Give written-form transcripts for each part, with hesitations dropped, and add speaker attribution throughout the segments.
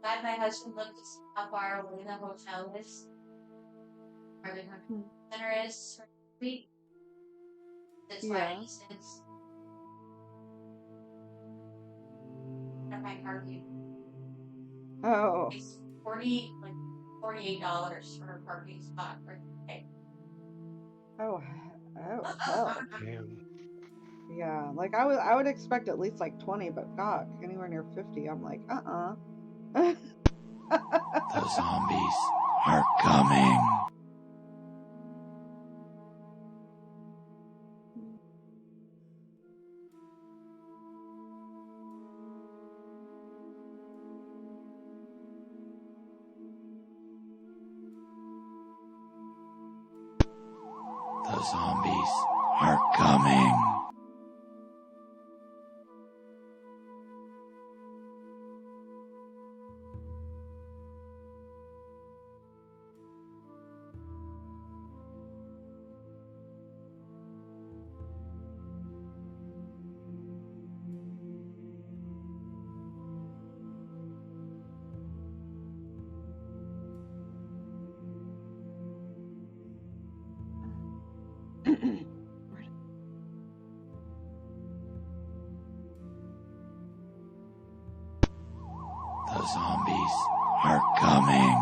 Speaker 1: had my husband look to see how far away the hotel is, or the center is, or the street. That's why
Speaker 2: Yeah.
Speaker 1: he says, my parking.
Speaker 2: Oh.
Speaker 1: It's $48 for a parking spot for the day.
Speaker 2: Oh. Oh. Hell.
Speaker 3: Damn.
Speaker 2: Yeah. Like I would expect at least like 20, but fuck, anywhere near 50, I'm like,
Speaker 4: The zombies are coming. The zombies are coming. The zombies are coming.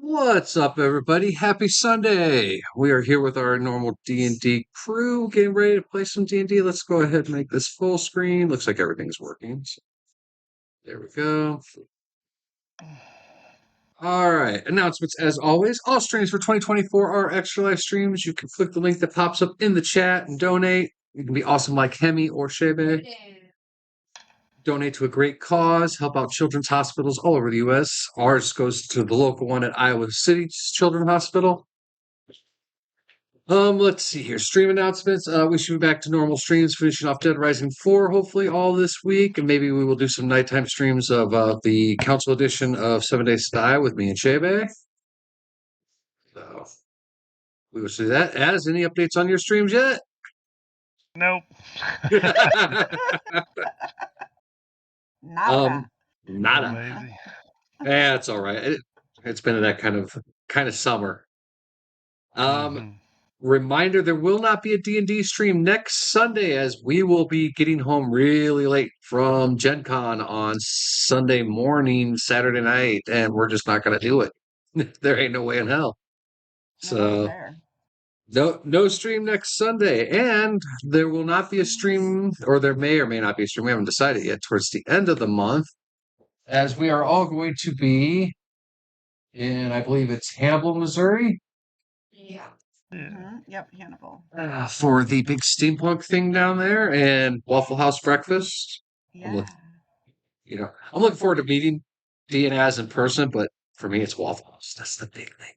Speaker 5: What's up, everybody? Happy Sunday! We are here with our normal D&D crew, getting ready to play some D&D. Let's go ahead and make this full screen. Looks like everything's working. So there we go. All right. Announcements, as always. All streams for 2024 are Extra Life streams. You can click the link that pops up in the chat and donate. You can be awesome like Hemi or Shebe. Donate to a great cause, help out children's hospitals all over the U.S. Ours goes to the local one at Iowa City Children's Hospital. Let's see here. Stream announcements. We should be back to normal streams, finishing off Dead Rising 4, hopefully all this week. And maybe we will do some nighttime streams of the Council Edition of 7 Days to Die with me and Shebe. So we will see that. As any updates on your streams yet?
Speaker 3: Nope.
Speaker 2: Nada.
Speaker 5: Nada.
Speaker 3: Lazy.
Speaker 5: Yeah, it's all right. It's been that kind of summer. Reminder, there will not be a D&D stream next Sunday as we will be getting home really late from Gen Con on Sunday morning, Saturday night, and we're just not going to do it. There ain't no way in hell. So no stream next Sunday, and there will not be a stream, or there may or may not be a stream. We haven't decided yet towards the end of the month, as we are all going to be in, I believe it's Hannibal, Missouri.
Speaker 1: Yeah.
Speaker 2: Yep, Hannibal.
Speaker 5: For the big steampunk thing down there and Waffle House breakfast.
Speaker 2: Yeah.
Speaker 5: I'm looking forward to meeting D and Az in person, but for me, it's Waffle House. That's the big thing.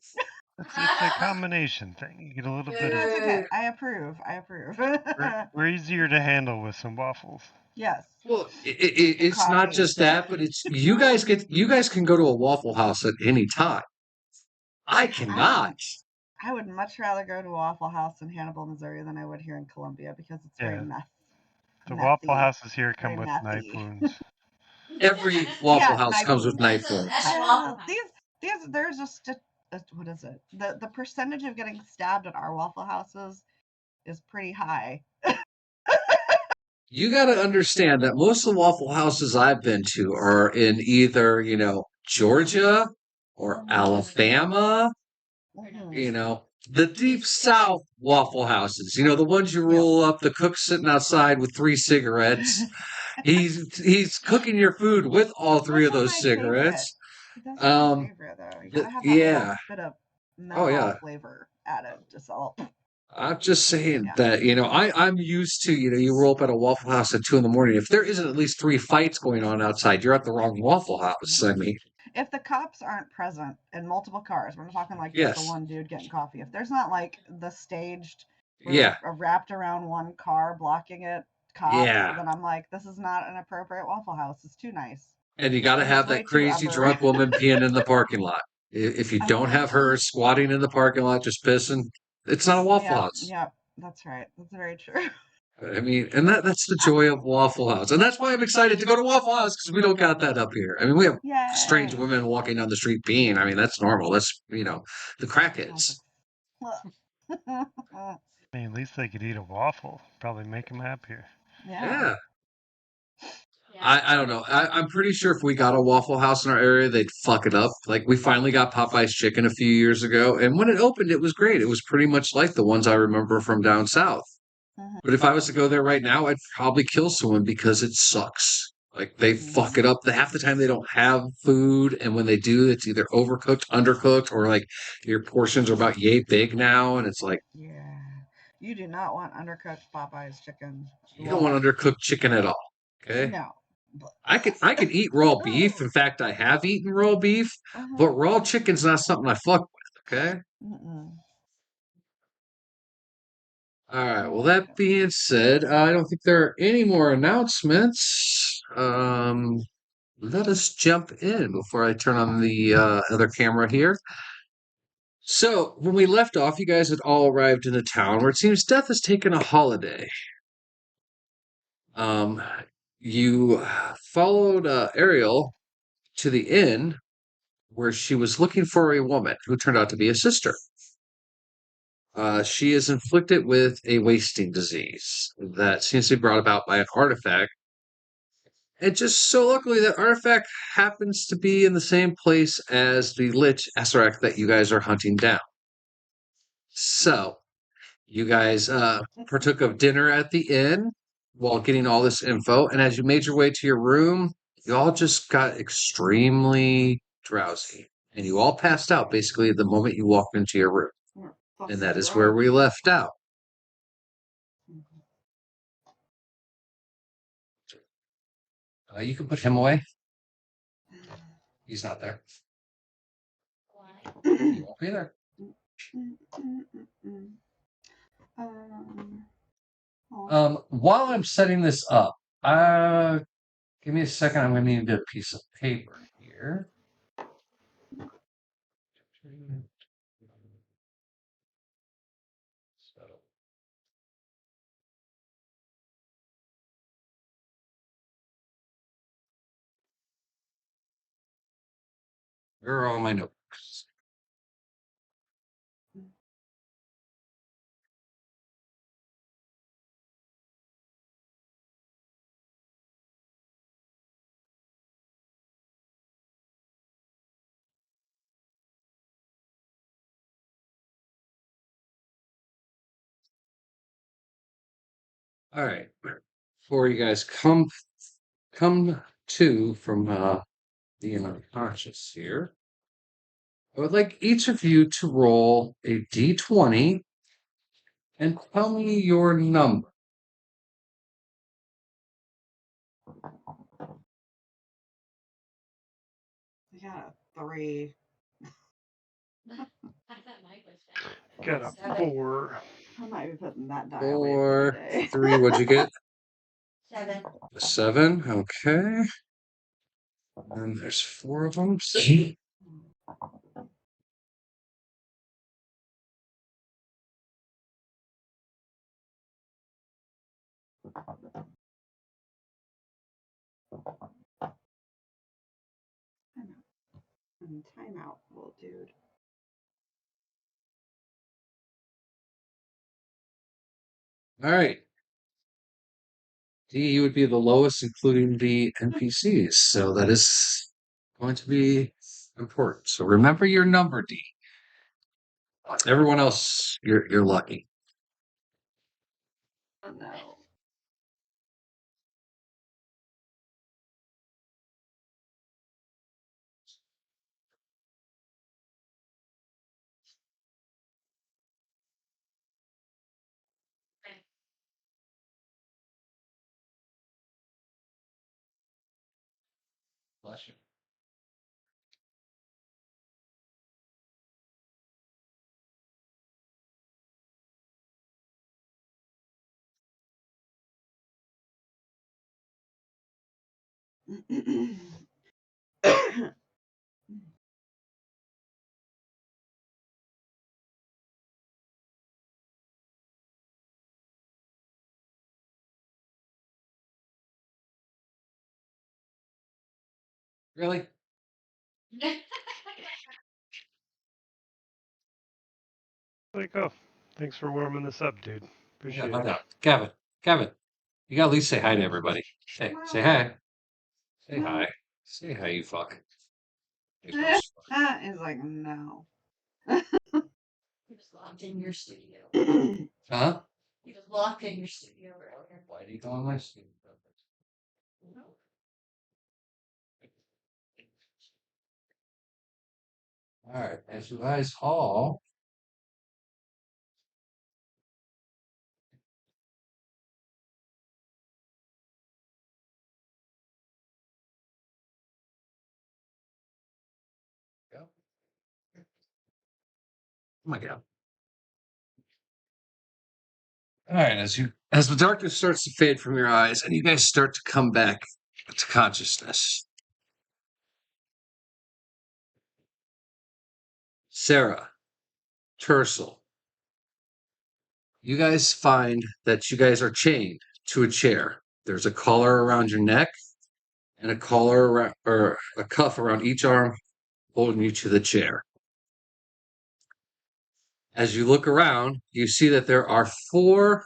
Speaker 3: It's a combination thing. You get a little bit of.
Speaker 2: That's okay. I approve.
Speaker 3: We're easier to handle with some waffles.
Speaker 2: Yes.
Speaker 5: Well, it's not just that, but it's you guys can go to a Waffle House at any time. I cannot.
Speaker 2: I would much rather go to a Waffle House in Hannibal, Missouri than I would here in Columbia because it's very messy.
Speaker 3: The Waffle Houses here come with knife wounds.
Speaker 5: Every Waffle House comes with knife wounds.
Speaker 2: There's just what is it? The percentage of getting stabbed at our Waffle Houses is pretty high.
Speaker 5: You got to understand that most of the Waffle Houses I've been to are in either, Georgia or Alabama, the deep South Waffle Houses, the ones you roll up, the cook sitting outside with 3 cigarettes. He's cooking your food with all 3 of those cigarettes.
Speaker 2: That's my favorite, though. You gotta have that bit of menthol flavor added, just all.
Speaker 5: I'm just saying that, I'm used to, you roll up at a Waffle House at 2 a.m. If there isn't at least 3 fights going on outside, you're at the wrong Waffle House. I mean,
Speaker 2: if the cops aren't present in multiple cars, we're talking like just the one dude getting coffee. If there's not like the staged
Speaker 5: Yeah,
Speaker 2: wrapped around one car, blocking it, cops.
Speaker 5: yeah.
Speaker 2: And then I'm like, this is not an appropriate Waffle House. It's too nice.
Speaker 5: And you got to
Speaker 2: This is
Speaker 5: have
Speaker 2: way
Speaker 5: that
Speaker 2: too
Speaker 5: crazy
Speaker 2: upper.
Speaker 5: drunk woman peeing in the parking lot. If you don't have her squatting in the parking lot just pissing, it's not a Waffle House.
Speaker 2: Yep, that's right. That's very true.
Speaker 5: I mean, and that's the joy of Waffle House. And that's why I'm excited to go to Waffle House because we don't got that up here. I mean, we have strange
Speaker 2: Yay.
Speaker 5: women walking down the street peeing. I mean, that's normal. That's, the crackheads.
Speaker 3: I mean, at least they could eat a waffle. Probably make them happier.
Speaker 5: Yeah.
Speaker 1: Yeah.
Speaker 5: I don't know. I'm pretty sure if we got a Waffle House in our area, they'd fuck it up. Like we finally got Popeye's chicken a few years ago, and when it opened, it was great. It was pretty much like the ones I remember from down south.
Speaker 2: Mhm.
Speaker 5: But if I was to go there right now, I'd probably kill someone because it sucks. Like they fuck it up. Half the time they don't have food, and when they do, it's either overcooked, undercooked, or like your portions are about yay big now, and it's like
Speaker 2: Yeah. You do not want undercooked Popeye's chicken.
Speaker 5: you don't want undercooked chicken at all. Okay.
Speaker 2: No.
Speaker 5: I could eat raw beef. In fact, I have eaten raw beef, but raw chicken's not something I fuck with. Okay.
Speaker 2: Mm-mm.
Speaker 5: All right. Well, that being said, I don't think there are any more announcements. Let us jump in before I turn on the other camera here. So, when we left off, you guys had all arrived in a town where it seems Death has taken a holiday. Um, you followed Ariel to the inn where she was looking for a woman who turned out to be a sister. She is inflicted with a wasting disease that seems to be brought about by an artifact. And just so luckily, that artifact happens to be in the same place as the Lich Acerak that you guys are hunting down. So, you guys partook of dinner at the inn while getting all this info. And as you made your way to your room, you all just got extremely drowsy. And you all passed out basically the moment you walked into your room. And that is where we left out. You can put him away. He's not there.
Speaker 1: Why?
Speaker 5: He won't be there. While I'm setting this up, give me a second. I'm going to need a piece of paper here. Where are all my notebooks? All right. Before you guys come to from the unconscious here, I would like each of you to roll a d20 and tell me your number.
Speaker 2: I got a 3.
Speaker 1: I thought Mike was down.
Speaker 3: Got a 4.
Speaker 2: I might be putting that die away for the
Speaker 5: 4,
Speaker 2: day.
Speaker 5: 3. What'd you get?
Speaker 1: 7.
Speaker 5: A 7. Okay. And there's 4 of them.
Speaker 2: Timeout, little dude.
Speaker 5: All right. D, you would be the lowest, including the NPCs. So that is going to be important. So remember your number, D. Everyone else, you're lucky.
Speaker 2: Oh no.
Speaker 5: Bless you. Really?
Speaker 3: Like, oh, thanks for warming this up, dude.
Speaker 5: Yeah,
Speaker 3: Appreciate
Speaker 5: no
Speaker 3: it.
Speaker 5: doubt. Kevin, you gotta at least say hi to everybody. Hey, say hi. Say hi. Say hi, you fuck. You gross fuck.
Speaker 2: He's like, no.
Speaker 1: He was locked in your studio.
Speaker 5: Huh?
Speaker 1: He was locked in your studio earlier.
Speaker 5: Why do you go on my screen? All right, as you guys all. Go. Oh my God. All right, as the darkness starts to fade from your eyes and you guys start to come back to consciousness, Sarah, Tercel, you guys find that you guys are chained to a chair. There's a collar around your neck and a collar around, or a cuff around each arm holding you to the chair. As you look around, you see that there are four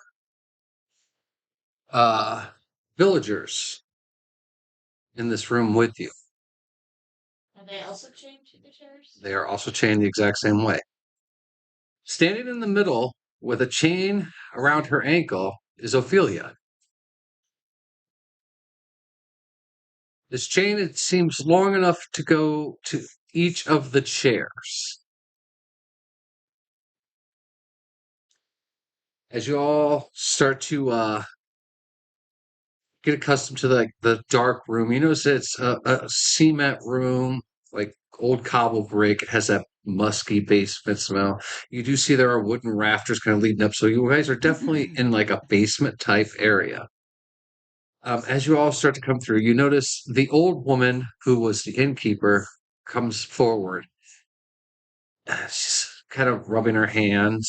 Speaker 5: villagers in this room with you.
Speaker 1: Are they also chained to the chairs?
Speaker 5: They are also chained the exact same way. Standing in the middle with a chain around her ankle is Ophelia. This chain, it seems long enough to go to each of the chairs. As you all start to get accustomed to the dark room, you notice it's a cement room, like old cobble brick. It has that musky basement smell. You do see there are wooden rafters kind of leading up, so you guys are definitely in like a basement type area. As you all start to come through, you notice the old woman who was the innkeeper comes forward. She's kind of rubbing her hands,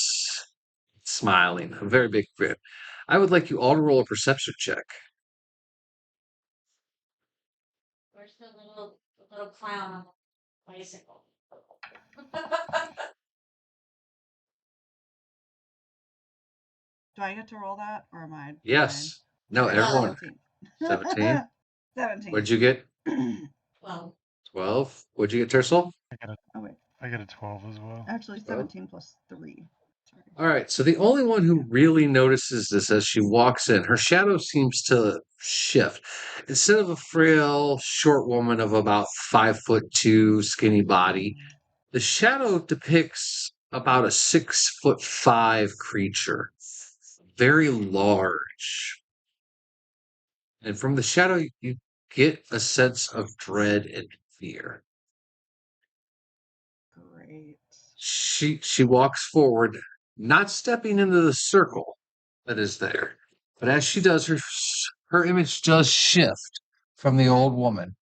Speaker 5: smiling, a very big grin. I would like you all to roll a perception check.
Speaker 1: Where's the little clown on the bicycle?
Speaker 2: Do I get to roll that, or am I?
Speaker 5: Yes. No,
Speaker 2: Okay,
Speaker 5: everyone.
Speaker 2: 17.
Speaker 5: 17.
Speaker 2: 17.
Speaker 5: What'd you get?
Speaker 1: Well,
Speaker 5: 12. What'd you get, Tercel?
Speaker 2: Oh, wait.
Speaker 3: I got a 12 as well.
Speaker 2: Actually, 17 plus 3. Sorry.
Speaker 5: All right. So the only one who really notices this as she walks in, her shadow seems to shift. Instead of a frail, short woman of about 5'2", skinny body, the shadow depicts about a 6'5" creature, very large. And from the shadow, you get a sense of dread and fear.
Speaker 2: Great.
Speaker 5: She walks forward, not stepping into the circle that is there, but as she does, her image does shift from the old woman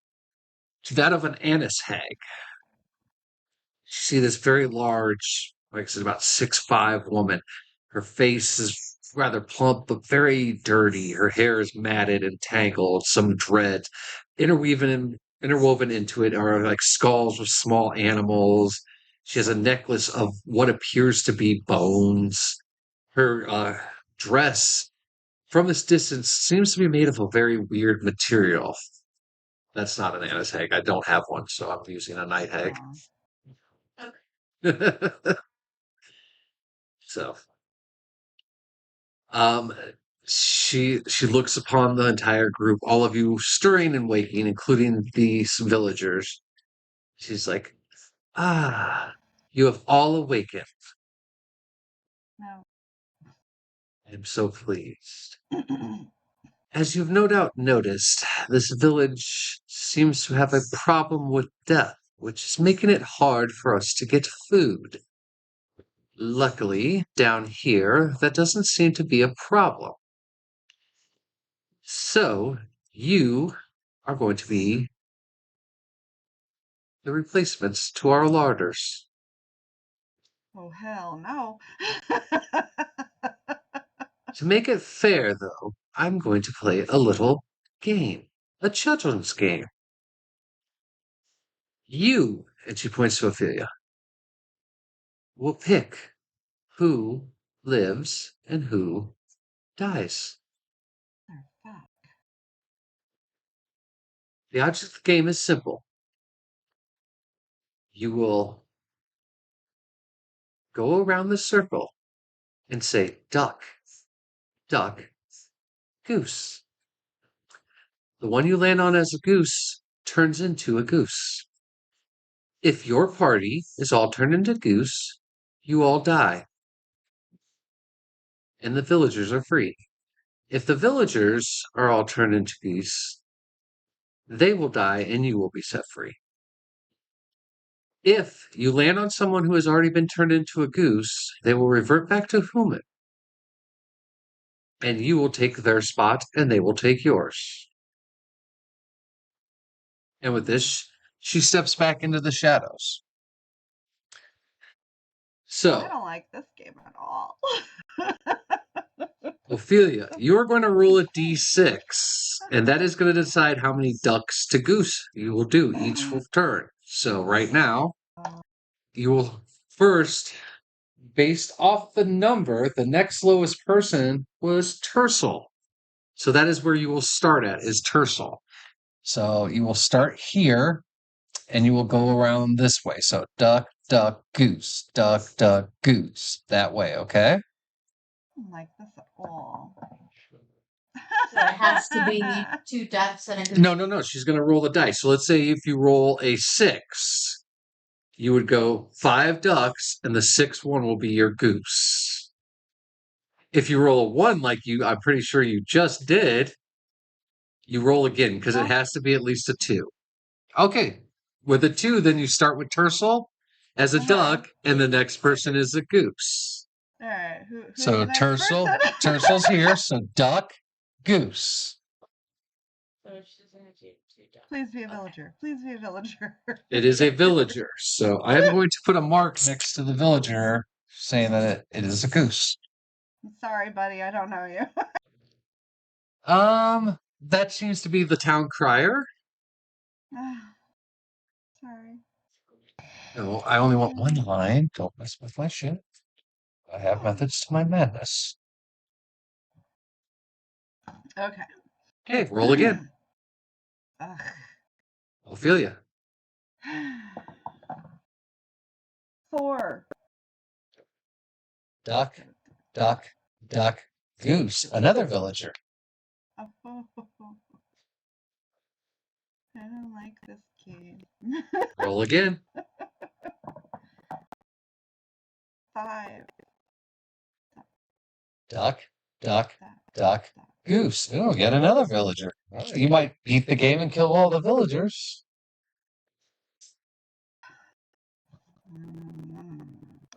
Speaker 5: to that of an anise hag. You see this very large, like I said, about 6'5" woman. Her face is rather plump, but very dirty. Her hair is matted and tangled, some dreads. Interwoven into it are like skulls with small animals. She has a necklace of what appears to be bones. Her dress, from this distance, seems to be made of a very weird material. That's not an anise hag. I don't have one, so I'm using a night hag. So, um, she looks upon the entire group, all of you stirring and waking, including these villagers. She's like, "Ah, you have all awakened.
Speaker 2: No.
Speaker 5: I'm so pleased." As you've no doubt noticed, this village seems to have a problem with death, which is making it hard for us to get food. Luckily, down here, that doesn't seem to be a problem. So, you are going to be the replacements to our larders.
Speaker 2: Oh, hell no.
Speaker 5: To make it fair, though, I'm going to play a little game, a children's game. You, and she points to Ophelia, will pick who lives and who dies.
Speaker 2: Oh, fuck.
Speaker 5: The object of the game is simple. You will go around the circle and say duck, duck, goose. The one you land on as a goose turns into a goose. If your party is all turned into goose, you all die. And the villagers are free. If the villagers are all turned into geese, they will die and you will be set free. If you land on someone who has already been turned into a goose, they will revert back to human. And you will take their spot and they will take yours. And with this, she steps back into the shadows. So,
Speaker 2: I don't like this game at all.
Speaker 5: Ophelia, you're going to roll a d6, and that is going to decide how many ducks to goose you will do each turn. So right now, you will first, based off the number, the next lowest person was Tercel. So that is where you will start at, is Tercel. So you will start here, and you will go around this way. So duck, duck, goose, duck, duck, goose. That way, okay?
Speaker 2: I don't like this at all.
Speaker 1: So it has to be 2 ducks and a goose.
Speaker 5: No. She's going to roll the dice. So let's say if you roll a 6, you would go 5 ducks, and the 6th one will be your goose. If you roll a 1, like I'm pretty sure you just did, you roll again because it has to be at least a 2. Okay. With a 2, then you start with Tercel as a duck, and the next person is a goose.
Speaker 2: All right. Who's
Speaker 5: So
Speaker 2: the next
Speaker 5: Tercel's here. So duck, goose.
Speaker 1: So she's gonna do 2 ducks.
Speaker 2: Please be a villager. Please be a villager.
Speaker 5: It is a villager. So I am going to put a mark next to the villager saying that it is a goose.
Speaker 2: I'm sorry, buddy. I don't know you.
Speaker 5: That seems to be the town crier.
Speaker 2: Sorry.
Speaker 5: No, I only want one line. Don't mess with my shit. I have methods to my madness.
Speaker 2: Okay.
Speaker 5: Okay, roll again.
Speaker 2: Ugh.
Speaker 5: Ophelia.
Speaker 2: 4.
Speaker 5: Duck, duck, duck, goose. Another villager.
Speaker 2: I don't like this game.
Speaker 5: Roll again.
Speaker 2: 5.
Speaker 5: Duck, duck, duck, goose. Oh, yet another villager. You might beat the game and kill all the villagers.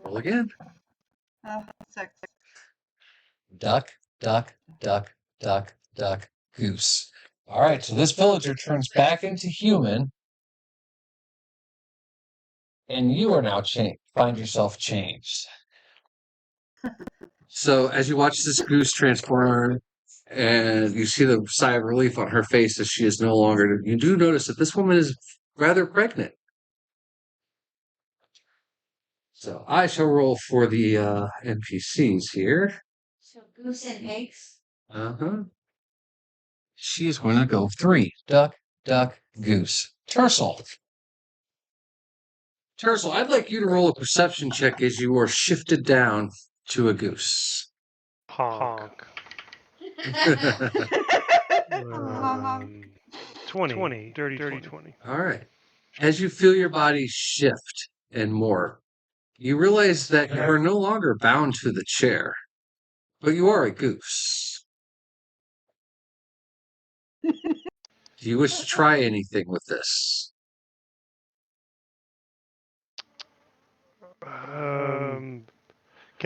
Speaker 5: Roll again.
Speaker 2: Oh, 6.
Speaker 5: Duck, duck, duck, duck, duck, goose. All right, so this villager turns back into human, and you are now changed. Find yourself changed. So as you watch this goose transform, and you see the sigh of relief on her face as she is no longer, you do notice that this woman is rather pregnant. So I shall roll for the NPCs here.
Speaker 1: So goose and eggs.
Speaker 5: Uh-huh. She is going to go 3. Duck, duck, goose. Tercel. Tercel, I'd like you to roll a perception check as you are shifted down to a goose.
Speaker 3: Honk. 20. Dirty 20.
Speaker 5: All right. As you feel your body shift and morph, you realize that you are no longer bound to the chair, but you are a goose. Do you wish to try anything with this?
Speaker 3: Can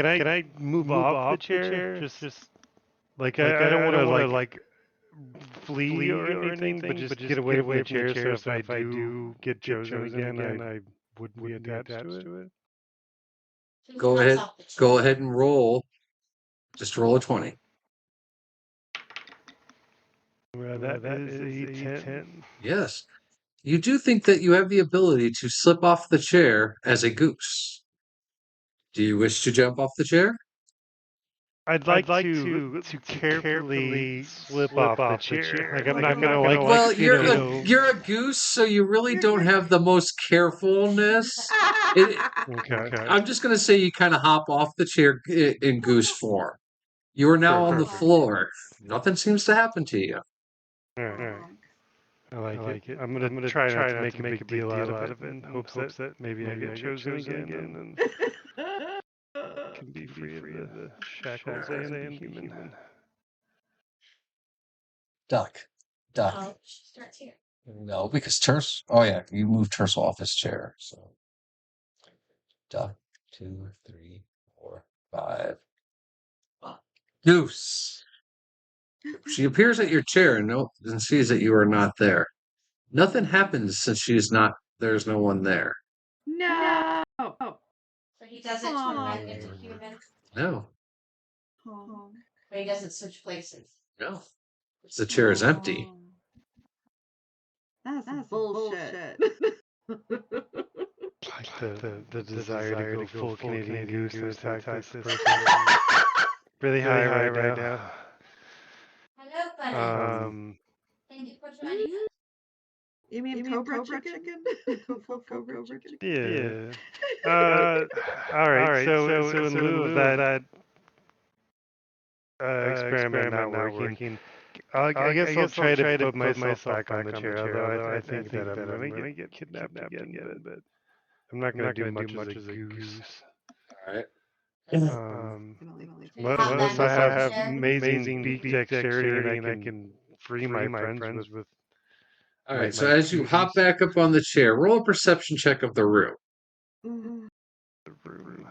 Speaker 3: I move off the chair? Just like I don't want to like flee or anything, but just get away from the chair. So if I do get chosen again, I wouldn't be attached to it.
Speaker 5: Go ahead. Go ahead and roll. Just roll a 20.
Speaker 3: Well, that is a 10.
Speaker 5: Yes. You do think that you have the ability to slip off the chair as a goose. Do you wish to jump off the chair?
Speaker 3: I'd like to carefully slip off the chair. Like I'm not gonna like.
Speaker 5: Well, you're
Speaker 3: you know,
Speaker 5: you're a goose, so you really don't have the most carefulness.
Speaker 3: Okay.
Speaker 5: I'm just gonna say you kind of hop off the chair in goose form. You are now on the floor. Nothing seems to happen to you.
Speaker 3: All right. I like it. I'm gonna try not to make a big deal out of it in hopes that maybe I get chosen again and can be free of the shackles and the human.
Speaker 5: Duck.
Speaker 1: Oh, she starts here.
Speaker 5: No, because Terse. Oh yeah, you moved Terse off his chair. So duck. 2, 3, 4, 5. Goose. She appears at your chair and sees that you are not there. Nothing happens since she is not. There's no one there.
Speaker 2: No.
Speaker 1: So he doesn't turn into human.
Speaker 5: No.
Speaker 1: But he doesn't switch places.
Speaker 5: No. The chair is empty.
Speaker 2: That's bullshit.
Speaker 3: Like the desire to go full Canadian goose and attack this person really high right now.
Speaker 1: Hello, buddy. Thank you for joining us.
Speaker 2: You mean Cobra Chicken? Cobra Chicken?
Speaker 3: Yeah. All right. So in lieu of that experiment not working, I guess I'll try to put myself back on the chair. Although I think that I'm gonna get kidnapped again, but I'm not gonna do much as a goose.
Speaker 5: All right.
Speaker 3: Unless I have amazing beak dexterity and I can free my friends with.
Speaker 5: All right. So as you hop back up on the chair, roll a perception check of the room.
Speaker 3: The room.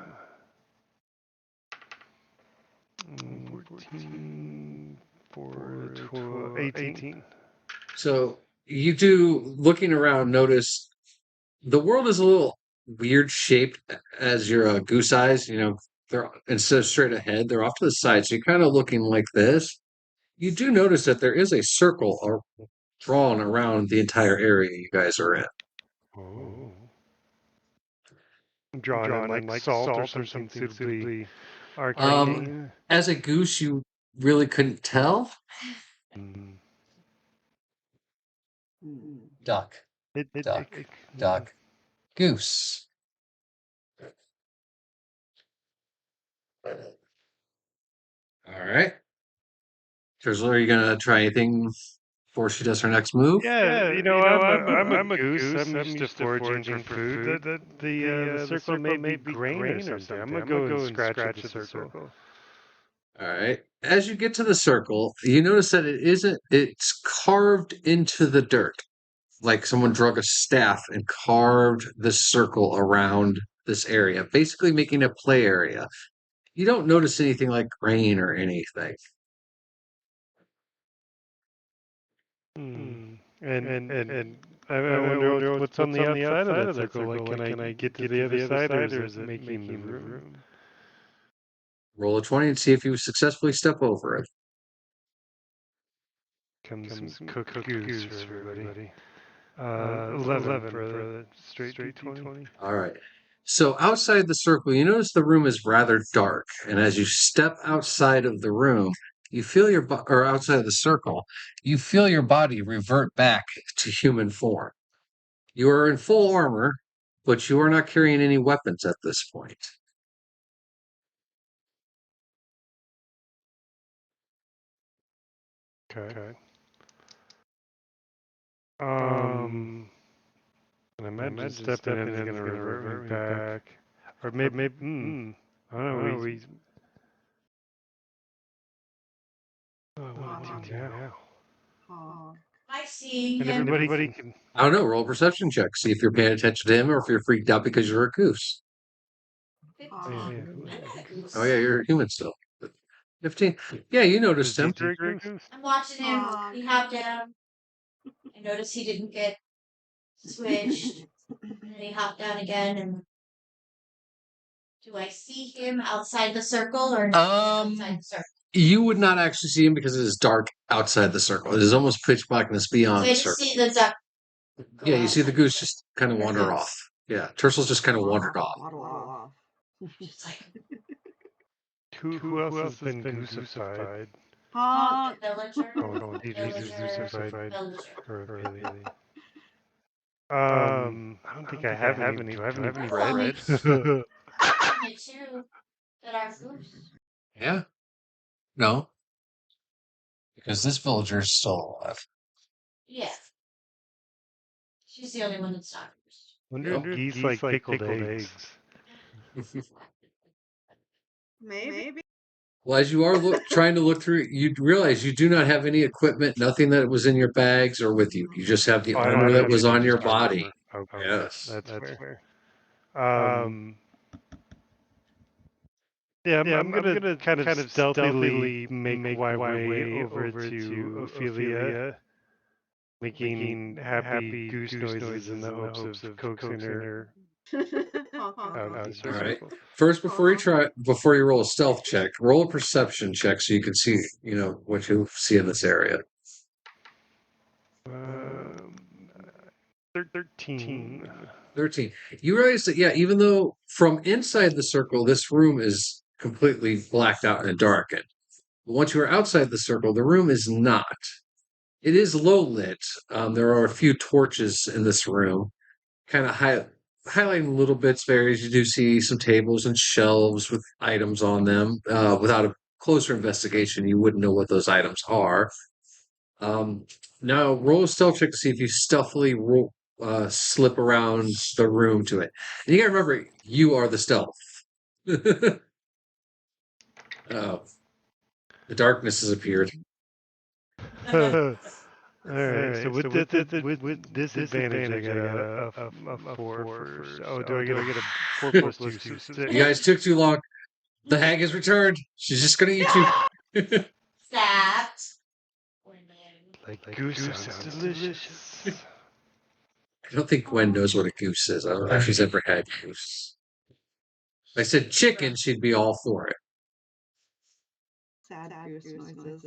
Speaker 3: 14 for 12, 18.
Speaker 5: So you do, looking around, notice the world is a little weird shaped as your goose eyes. They're instead of straight ahead, they're off to the side. So you're kind of looking like this. You do notice that there is a circle drawn around the entire area you guys are in.
Speaker 3: Oh. Drawn in like salt or something suitably arcane.
Speaker 5: As a goose, you really couldn't tell. Duck. Duck. Goose. All right. Terzla, are you gonna try anything before she does her next move?
Speaker 3: Yeah, I'm a goose. I'm used to foraging for food. The circle may be grain or something. I'm gonna go and scratch at the circle.
Speaker 5: All right. As you get to the circle, you notice that it's carved into the dirt. Like someone drug a staff and carved the circle around this area, basically making a play area. You don't notice anything like grain or anything.
Speaker 3: And I wonder what's on the outside of that circle. Like, can I get to the other side, or is it making the room?
Speaker 5: Roll a 20 and see if you successfully step over it.
Speaker 3: Comes some cooked goose for everybody. 11 for the straight D20.
Speaker 5: All right. So outside the circle, you notice the room is rather dark, and as you step outside of the room, you feel or outside of the circle, you feel your body revert back to human form. You are in full armor, but you are not carrying any weapons at this point.
Speaker 3: Okay. And I imagine stepping in is gonna revert me back, or maybe. I don't know. What do we do now?
Speaker 1: I see
Speaker 3: And
Speaker 1: him.
Speaker 3: everybody can.
Speaker 5: I don't know. Roll a perception check. See if you're paying attention to him or if you're freaked out because you're a goose.
Speaker 1: Oh,
Speaker 5: Oh yeah, you're a human still. 15. Yeah, you noticed him.
Speaker 1: I'm watching him. He hopped down. I noticed he didn't get switched. And then he hopped down again. And do I see him outside the circle or not outside the circle?
Speaker 5: You would not actually see him because it is dark outside the circle. It is almost pitch blackness beyond
Speaker 1: So I
Speaker 5: the
Speaker 1: just
Speaker 5: circle.
Speaker 1: see the duck.
Speaker 5: Yeah, you see the goose just kind of wander off. Yeah, Tercel just kind of wandered off.
Speaker 1: Just like,
Speaker 3: Who else has been goosified?
Speaker 1: the villager.
Speaker 3: Oh, DJ's goosified.
Speaker 1: Villager.
Speaker 3: Or Ophelia. I don't think I have any. Do I have any bread?
Speaker 1: Me too. That are goose.
Speaker 5: Yeah. No. Because this villager is still alive.
Speaker 1: Yeah. She's the only one that's not goose.
Speaker 3: Wonder if geese like pickled eggs.
Speaker 2: Maybe.
Speaker 5: Well, as you are trying to look through, you realize you do not have any equipment, nothing that was in your bags or with you. You just have the armor that was on your body.
Speaker 3: Okay.
Speaker 5: Yes.
Speaker 3: That's fair. Yeah, I'm gonna kind of stealthily make my way over to Ophelia, making happy goose noises in the hopes of coaxing her out of the circle.
Speaker 5: All right. First, before you roll a stealth check, roll a perception check so you can see, what you see in this area.
Speaker 3: 13.
Speaker 5: 13. You realize that, even though from inside the circle, this room is completely blacked out and darkened. Once you are outside the circle, the room is not. It is low lit. There are a few torches in this room, kind of highlighting little bits of areas. You do see some tables and shelves with items on them. Without a closer investigation, you wouldn't know what those items are. Now, roll a stealth check to see if you stealthily slip around the room to it. And you gotta remember, you are the stealth. Oh, the darkness has appeared.
Speaker 3: All right. So with disadvantage, I got a 4 first. Oh, do I get a 4 plus 2? So 6.
Speaker 5: You guys took too long. The hag has returned. She's just gonna eat you.
Speaker 1: That.
Speaker 3: Like goose sounds delicious.
Speaker 5: I don't think Gwen knows what a goose is. I don't know if she's ever had goose. If I said chicken, she'd be all for it.
Speaker 2: Sad goose noises.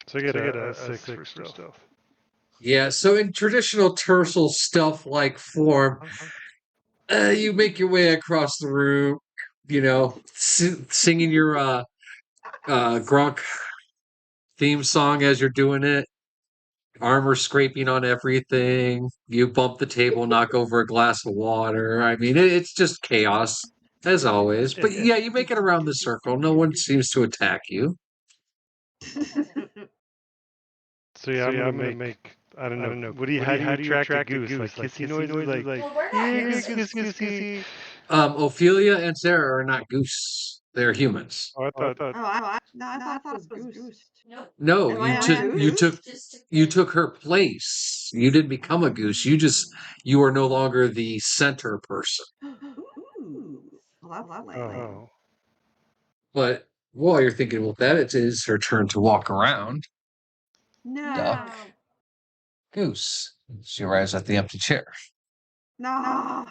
Speaker 3: So I get a 6 for stealth.
Speaker 5: Yeah, so in traditional Tercel stealth-like form, you make your way across the room, singing your Grunk theme song as you're doing it. Armor scraping on everything. You bump the table, knock over a glass of water. I mean, it's just chaos, as always. But yeah, you make it around the circle. No one seems to attack you.
Speaker 3: So yeah, I'm gonna make. I don't know. How do you attract a goose? Like kissy noises, like goosey.
Speaker 5: Ophelia and Sarah are not goose. They're humans.
Speaker 3: Oh, I thought.
Speaker 2: I thought it was goose.
Speaker 1: Nope.
Speaker 5: No, you took her place. You didn't become a goose. You are no longer the center person.
Speaker 2: Ooh. Well, that's lame.
Speaker 3: Oh.
Speaker 5: But while you're thinking about that, it is her turn to walk around.
Speaker 2: No.
Speaker 5: Duck. Goose. She arrives at the empty chair.
Speaker 2: No.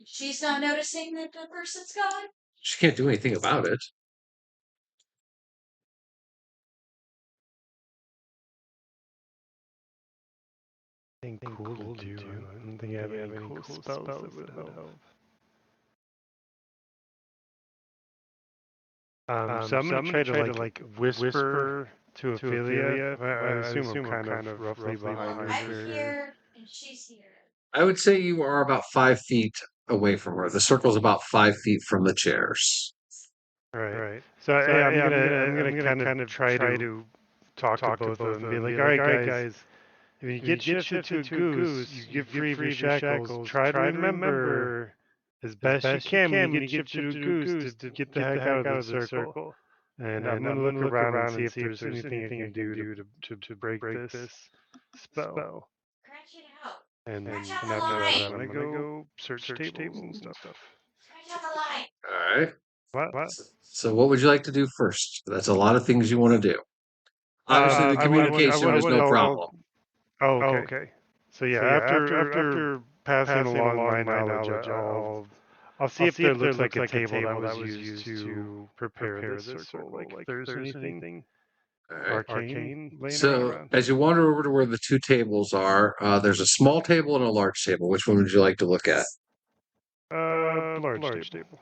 Speaker 1: She's not noticing that the person's gone?
Speaker 5: She can't do anything about it.
Speaker 3: Anything cool to do? I don't think I have any cool spells that would help. So I'm gonna try to like whisper to Ophelia. I assume I'm kind of roughly behind her.
Speaker 1: I'm here and she's here.
Speaker 5: I would say you are about 5 feet away from her. The circle's about 5 feet from the chairs.
Speaker 3: Right. So I'm gonna kind of try to talk to both of them and be like, all right, guys. If you get shifted to a goose, you get free of your shackles. Try to remember as best you can when you get shifted to a goose to get the heck out of the circle. And I'm going to look around and see if there's anything I can do to break this spell.
Speaker 1: Scratch it out.
Speaker 3: And
Speaker 1: Scratch out the
Speaker 3: after that,
Speaker 1: line.
Speaker 3: I'm gonna go search tables and stuff.
Speaker 1: Scratch out the line.
Speaker 5: All right.
Speaker 3: What?
Speaker 5: So what would you like to do first? That's a lot of things you want to do. Obviously, the communication is no problem.
Speaker 3: Oh, okay. So yeah, after passing along my knowledge, I'll see if there looks like a table that was used to prepare this circle. Like if there's anything
Speaker 5: All right.
Speaker 3: arcane laying
Speaker 5: So
Speaker 3: around.
Speaker 5: as you wander over to where the two tables are, there's a small table and a large table. Which one would you like to look at?
Speaker 3: Large table.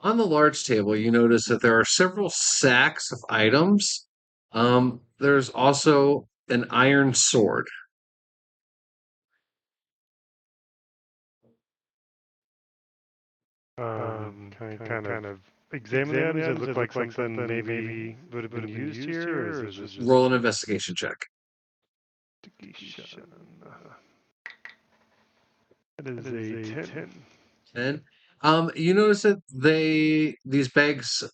Speaker 5: On the large table, you notice that there are several sacks of items. There's also an iron sword.
Speaker 3: Kind of examine the items. Does it look like something maybe would have been used here, or is it just
Speaker 5: Roll an investigation check.
Speaker 3: investigation? That is a 10.
Speaker 5: 10. You notice that these bags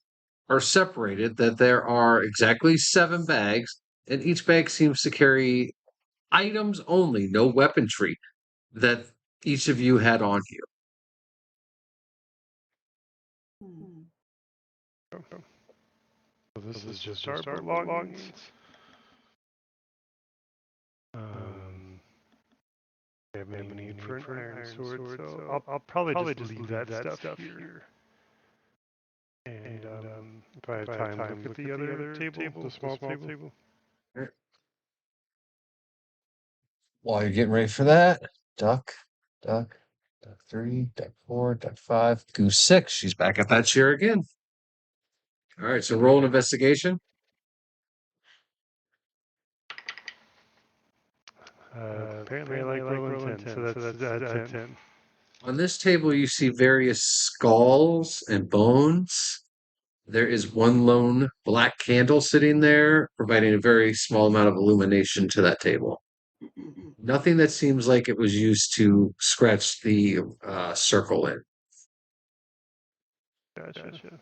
Speaker 5: are separated, that there are exactly 7 bags, and each bag seems to carry items only, no weaponry that each of you had on you.
Speaker 3: So this is just our belongings. We have any need for an iron sword, so I'll probably just leave that stuff here. And if I have time, look at the other table, the small table.
Speaker 5: While you're getting ready for that, duck, duck 3, duck 4, duck 5, goose 6. She's back at that chair again. All right, so roll an investigation.
Speaker 3: Apparently I like rolling 10, so that's 10.
Speaker 5: On this table, you see various skulls and bones. There is one lone black candle sitting there, providing a very small amount of illumination to that table. Nothing that seems like it was used to scratch the circle in.
Speaker 3: Gotcha.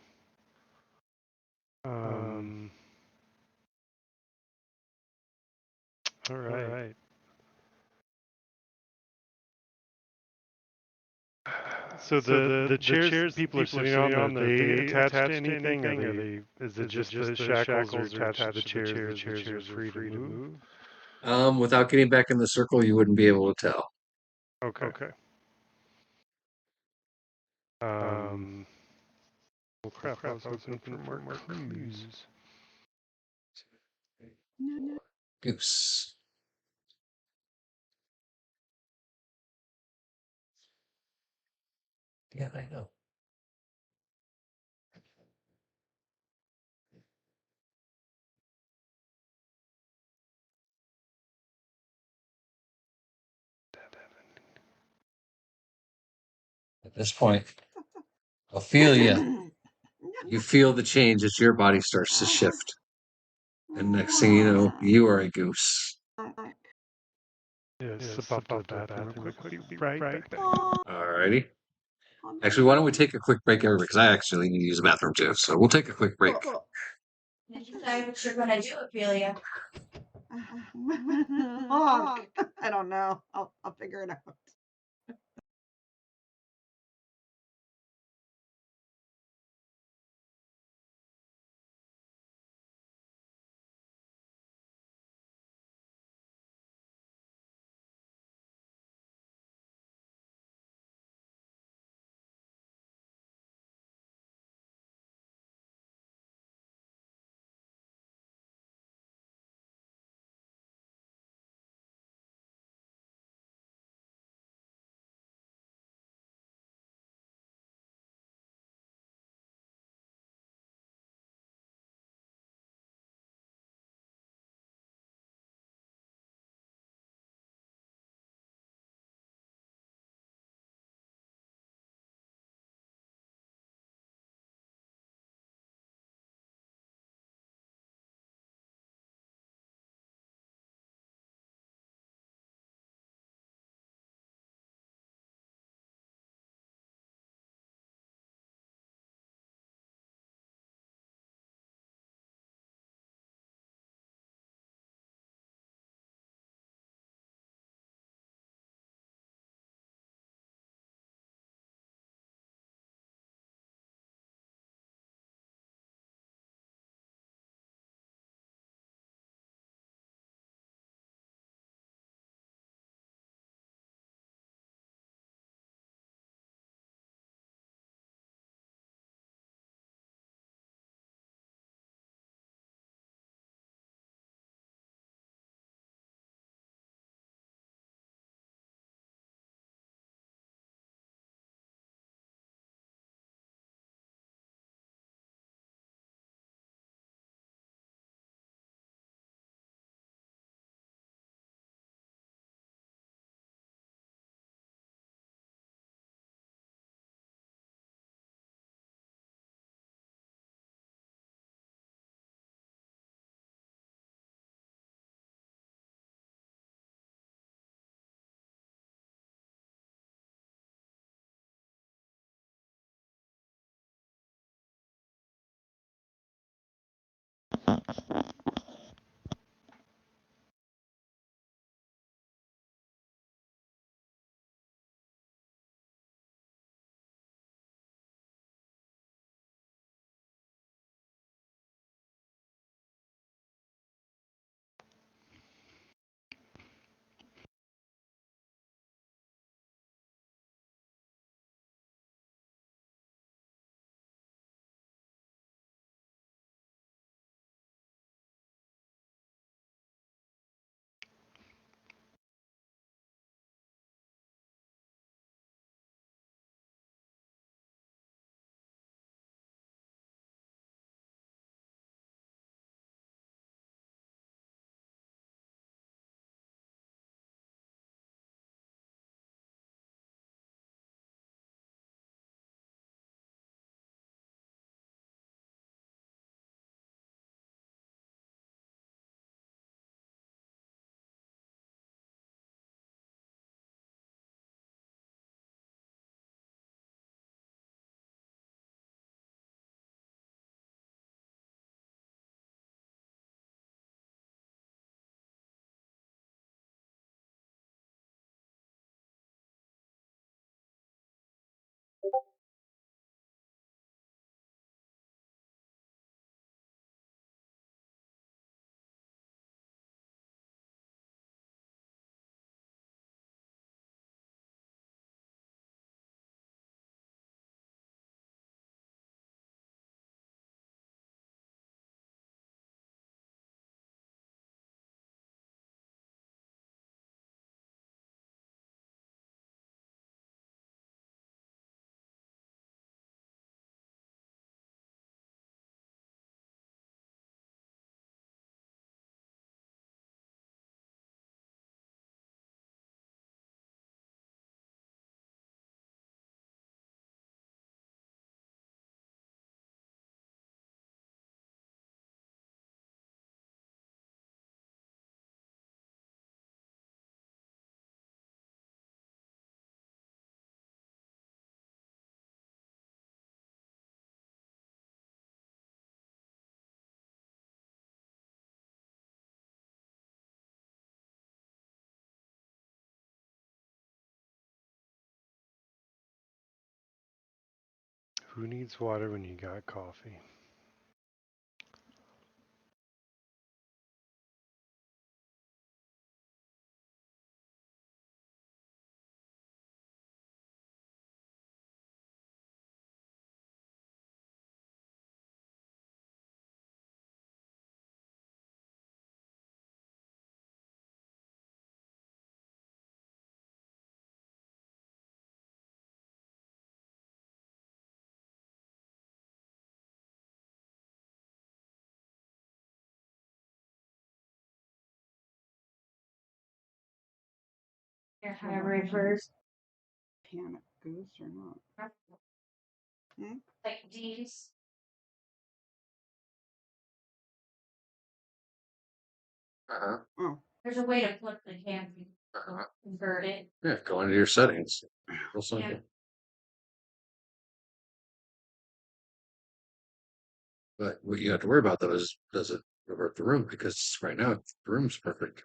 Speaker 3: All right. So the chairs people are sitting on, are they attached to anything? Is it just the shackles are attached to the chairs? The chairs are free to move.
Speaker 5: Without getting back in the circle, you wouldn't be able to tell.
Speaker 3: Okay. Well, crap! I was looking for more clues.
Speaker 5: Goose. Yeah, I know. At this point, Ophelia, you feel the change as your body starts to shift. And next thing you know, you are a goose.
Speaker 3: Yes, about to the bathroom real quick. Be right back.
Speaker 5: Alrighty. Actually, why don't we take a quick break, everybody? Because I actually need to use the bathroom too. So we'll take a quick break.
Speaker 1: Did you decide what you're gonna do, Ophelia?
Speaker 2: I don't know. I'll figure it out.
Speaker 3: Who needs water when you got coffee?
Speaker 1: Your hammer first.
Speaker 2: Panic goose or not?
Speaker 1: Like these.
Speaker 2: Oh.
Speaker 1: There's a way to flip the camera. Convert it.
Speaker 5: Yeah, go into your settings. Real simple.
Speaker 1: Yeah.
Speaker 5: But what you have to worry about though is does it revert the room? Because right now the room's perfect.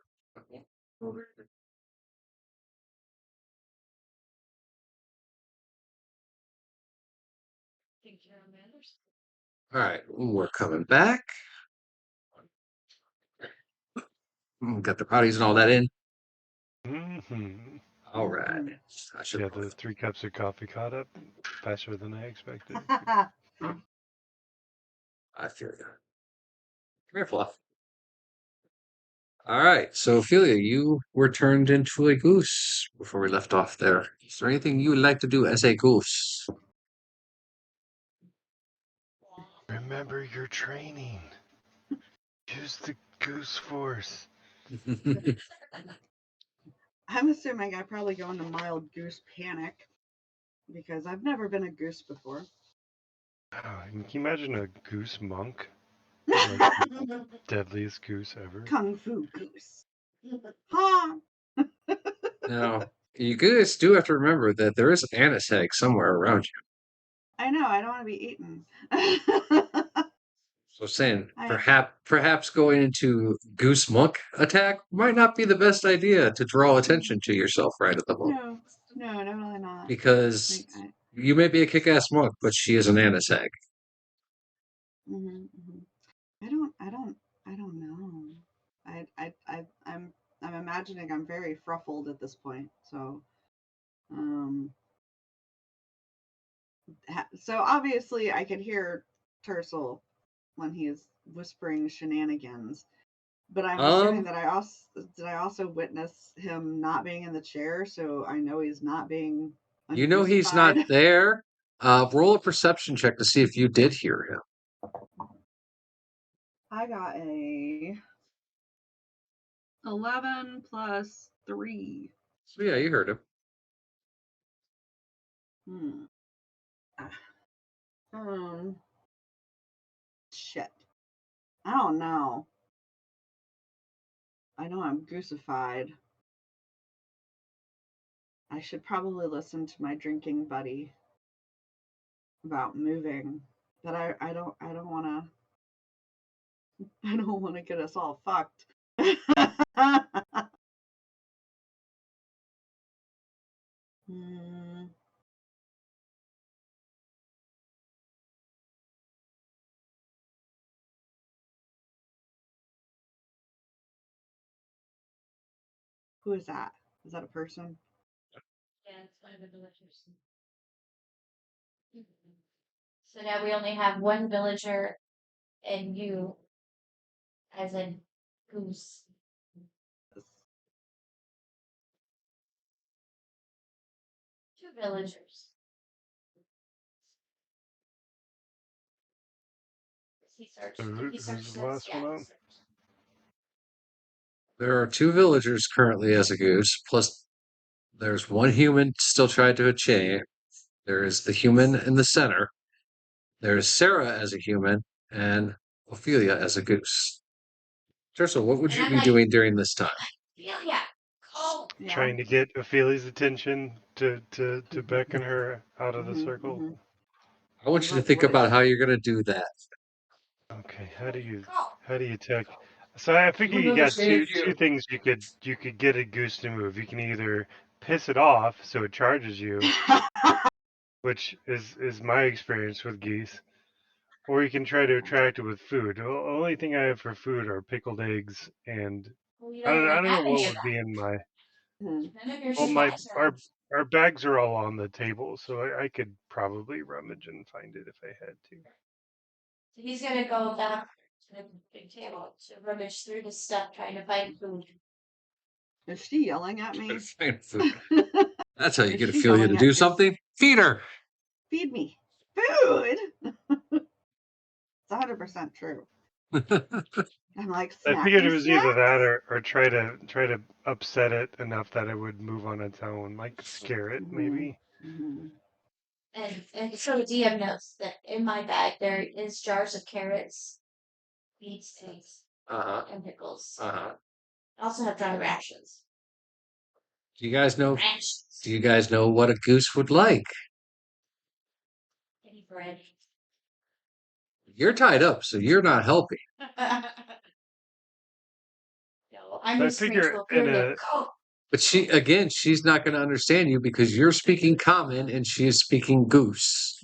Speaker 5: All right, we're coming back. Got the potties and all that in.
Speaker 3: Mm-hmm.
Speaker 5: All right. I should
Speaker 3: Yeah, the 3 cups of coffee caught up faster than I expected.
Speaker 5: I feel you. Come here, Fluff. All right. So, Ophelia, you were turned into a goose before we left off there. Is there anything you would like to do as a goose?
Speaker 3: Remember your training. Use the goose force.
Speaker 2: I'm assuming I probably go into mild goose panic because I've never been a goose before.
Speaker 3: Oh, can you imagine a goose monk? Like the deadliest goose ever.
Speaker 2: Kung Fu goose. Ha!
Speaker 5: Now, you guys do have to remember that there is an anise egg somewhere around you.
Speaker 2: I know, I don't want to be eaten.
Speaker 5: So saying
Speaker 2: I-
Speaker 5: perhaps going into Goose Monk attack might not be the best idea to draw attention to yourself right at the moment.
Speaker 2: No, definitely not.
Speaker 5: Because
Speaker 2: Like,
Speaker 5: you may be a kick-ass monk, but she is an Annis hag.
Speaker 2: I don't know. I'm imagining I'm very fruffled at this point. So, so obviously I could hear Tercel when he's whispering shenanigans. But I'm assuming that I also witness him not being in the chair, so I know he's not being.
Speaker 5: You know he's not
Speaker 2: uncrucified.
Speaker 5: there. Roll a perception check to see if you did hear him.
Speaker 2: I got a 11 plus 3.
Speaker 5: So yeah, you heard him.
Speaker 2: Shit. I don't know. I know I'm goosified. I should probably listen to my drinking buddy about moving, but I don't want to get us all fucked. Who is that? Is that a person?
Speaker 1: Yeah, it's one of the villagers. So now we only have one villager and you as a goose. Two villagers.
Speaker 3: So who's the last one on?
Speaker 5: There are two villagers currently as a goose, plus there's one human still trying to achieve. There is the human in the center. There's Sarah as a human and Ophelia as a goose. Tercel, what would you be doing during this time?
Speaker 1: Ophelia, go!
Speaker 3: Trying to get Ophelia's attention to beckon her out of the circle.
Speaker 5: I want you to think about how you're going to do that.
Speaker 3: Okay, how do you attack? So I figure you got two things you could get a goose to move. You can either piss it off so it charges you, which is my experience with geese, or you can try to attract it with food. The only thing I have for food are pickled eggs, and I don't know what would be in my. Well, our bags are all on the table, so I could probably rummage and find it if I had to.
Speaker 1: So he's gonna go down to the big table to rummage through his stuff trying to find food.
Speaker 2: Is she yelling at me?
Speaker 5: Find food. That's how you get Ophelia to do something. Feed her.
Speaker 2: Feed me. Food. It's 100% true. I'm like,
Speaker 3: I figured it was either that or try to upset it enough that it would move on its own, like scare it maybe.
Speaker 1: And so the DM knows that in my bag there is jars of carrots, beets, eggs, and pickles. I also have dry rations.
Speaker 5: Do you guys know? Do you guys know what a goose would like?
Speaker 1: Any bread?
Speaker 5: You're tied up, so you're not helping.
Speaker 1: No, I'm
Speaker 3: I
Speaker 1: just
Speaker 3: figure
Speaker 5: But she's not going to understand you because you're speaking common and she is speaking goose.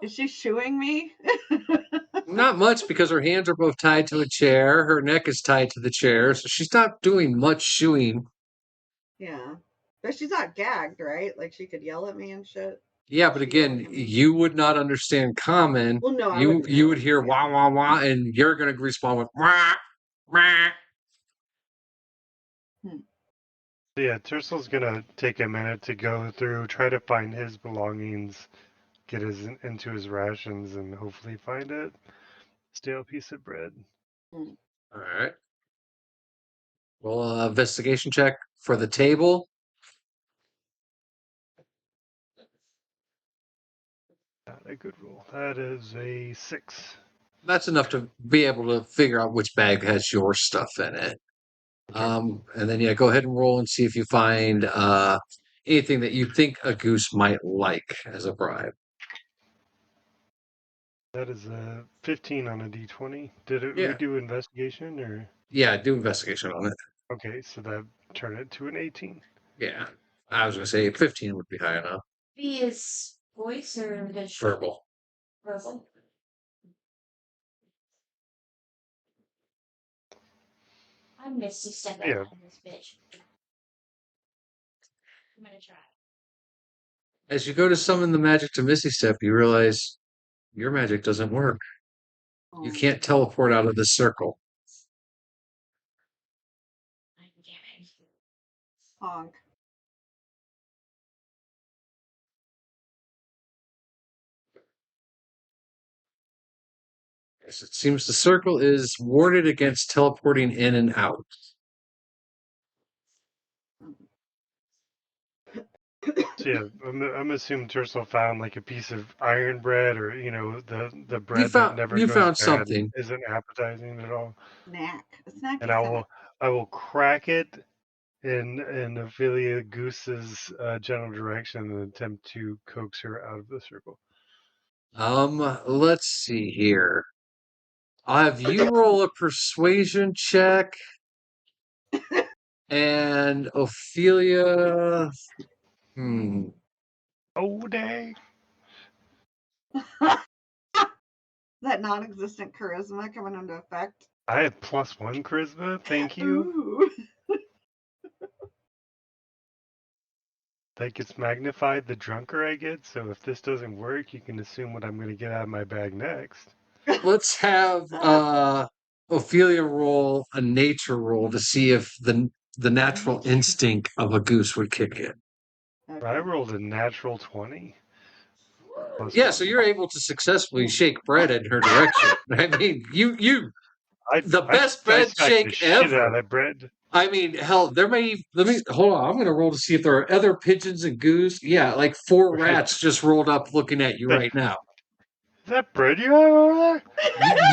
Speaker 2: Is she shooing me?
Speaker 5: Not much because her hands are both tied to a chair. Her neck is tied to the chair, so she's not doing much shooing.
Speaker 2: Yeah. But she's not gagged, right? Like she could yell at me and shit.
Speaker 5: Yeah, but again, you would not understand common.
Speaker 2: Well, no,
Speaker 5: you would hear wah wah wah, and you're gonna respond with wah wah.
Speaker 3: Yeah, Tercel's gonna take a minute to go through, try to find his belongings, get into his rations, and hopefully find a stale piece of bread.
Speaker 5: All right. Roll an investigation check for the table.
Speaker 3: Not a good roll. That is a 6.
Speaker 5: That's enough to be able to figure out which bag has your stuff in it. And then go ahead and roll and see if you find anything that you think a goose might like as a bribe.
Speaker 3: That is a 15 on a d20. Did we
Speaker 5: Yeah.
Speaker 3: do investigation or?
Speaker 5: Yeah, do investigation on it.
Speaker 3: Okay, so that turned it to an 18.
Speaker 5: Yeah. I was going to say 15 would be high enough.
Speaker 1: Be his voice or the
Speaker 5: Verbal.
Speaker 1: verbal? I'm Misty Step
Speaker 3: Yeah.
Speaker 1: on this bitch. I'm gonna try.
Speaker 5: As you go to summon the magic to Misty Step, you realize your magic doesn't work. You can't teleport out of this circle.
Speaker 2: Honk.
Speaker 5: Yes, it seems the circle is warded against teleporting in and out.
Speaker 3: So yeah, I'm assuming Tercel found like a piece of iron bread, or the bread that never
Speaker 5: You
Speaker 3: goes
Speaker 5: found
Speaker 3: bad and
Speaker 5: something.
Speaker 3: isn't appetizing at all.
Speaker 2: Snack. A snacky
Speaker 3: And
Speaker 2: snack.
Speaker 3: I will crack it in Ophelia Goose's general direction and attempt to coax her out of the circle.
Speaker 5: Let's see here. I'll have you roll a persuasion check. And Ophelia.
Speaker 3: Oh dang!
Speaker 2: That non-existent charisma coming into effect.
Speaker 3: I have +1 charisma. Thank you.
Speaker 2: Ooh.
Speaker 3: That gets magnified the drunker I get. So if this doesn't work, you can assume what I'm going to get out of my bag next.
Speaker 5: Let's have Ophelia roll a nature roll to see if the natural instinct of a goose would kick in.
Speaker 2: Okay.
Speaker 3: I rolled a natural 20.
Speaker 5: Yeah, so you're able to successfully shake bread in her direction. I mean, the best bread
Speaker 3: shake the
Speaker 5: shake
Speaker 3: shit out
Speaker 5: ever.
Speaker 3: of that bread.
Speaker 5: I mean, hell, let me hold on. I'm going to roll to see if there are other pigeons and goose. Yeah, like 4 rats just rolled up looking at you right now.
Speaker 3: Is that bread you have over there?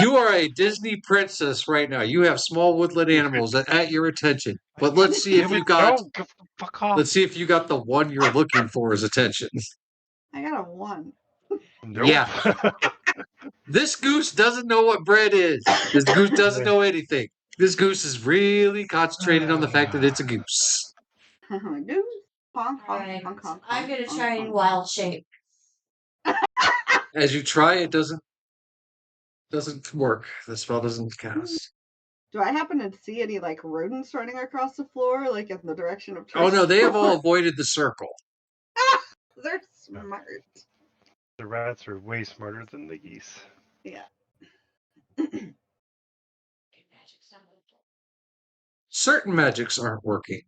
Speaker 5: You are a Disney princess right now. You have small woodland animals at your attention. But let's see if you got.
Speaker 3: No, fuck off.
Speaker 5: Let's see if you got the one you're looking for as attention.
Speaker 2: I got a 1.
Speaker 3: Nope.
Speaker 5: Yeah. This goose doesn't know what bread is. This goose doesn't know anything. This goose is really concentrating on the fact that it's a goose.
Speaker 2: Goose. Honk, honk,
Speaker 1: Alright,
Speaker 2: honk, honk,
Speaker 1: I'm
Speaker 2: honk,
Speaker 1: gonna
Speaker 2: honk,
Speaker 1: try in
Speaker 2: honk.
Speaker 1: wild shape.
Speaker 5: As you try, it doesn't work. The spell doesn't cast.
Speaker 2: Do I happen to see any like rodents running across the floor, like in the direction of?
Speaker 5: Oh no, they have all avoided the circle.
Speaker 2: They're smart.
Speaker 3: The rats are way smarter than the geese.
Speaker 2: Yeah.
Speaker 5: Certain magics aren't working.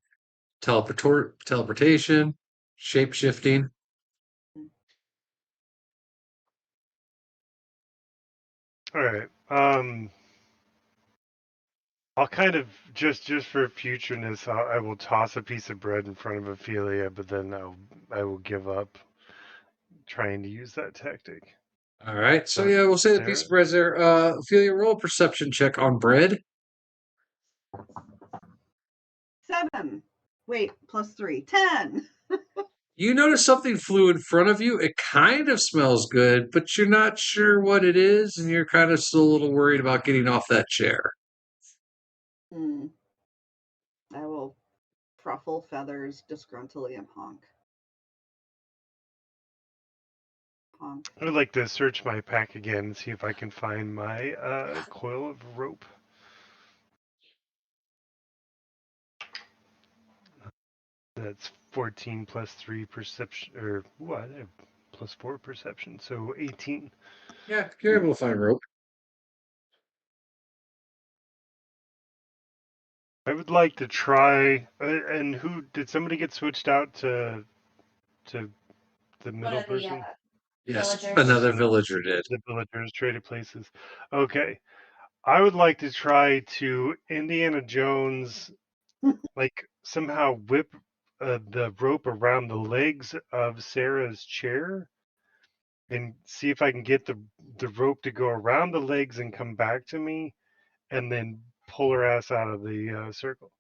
Speaker 5: Teleportation, shape-shifting.
Speaker 3: All right. I'll kind of just for futureness, I will toss a piece of bread in front of Ophelia, but then I will give up trying to use that tactic.
Speaker 5: All right, so yeah, we'll say the piece of bread's there. Ophelia, roll a perception check on bread.
Speaker 2: 7. Wait, +3. 10.
Speaker 5: You notice something flew in front of you. It kind of smells good, but you're not sure what it is, and you're kind of still a little worried about getting off that chair.
Speaker 2: I will ruffle feathers disgruntledly and honk. Honk.
Speaker 3: I would like to search my pack again and see if I can find my coil of rope. That's 14 plus 3 perception, or what? Plus 4 perception, so 18.
Speaker 5: Yeah, you're able to find rope.
Speaker 3: I would like to try. And who did somebody get switched out to the middle person?
Speaker 5: Yes,
Speaker 1: Villagers.
Speaker 5: another villager did.
Speaker 3: The villagers traded places. Okay, I would like to try to Indiana Jones, like somehow whip the rope around the legs of Sarah's chair, and see if I can get the rope to go around the legs and come back to me, and then pull her ass out of the circle.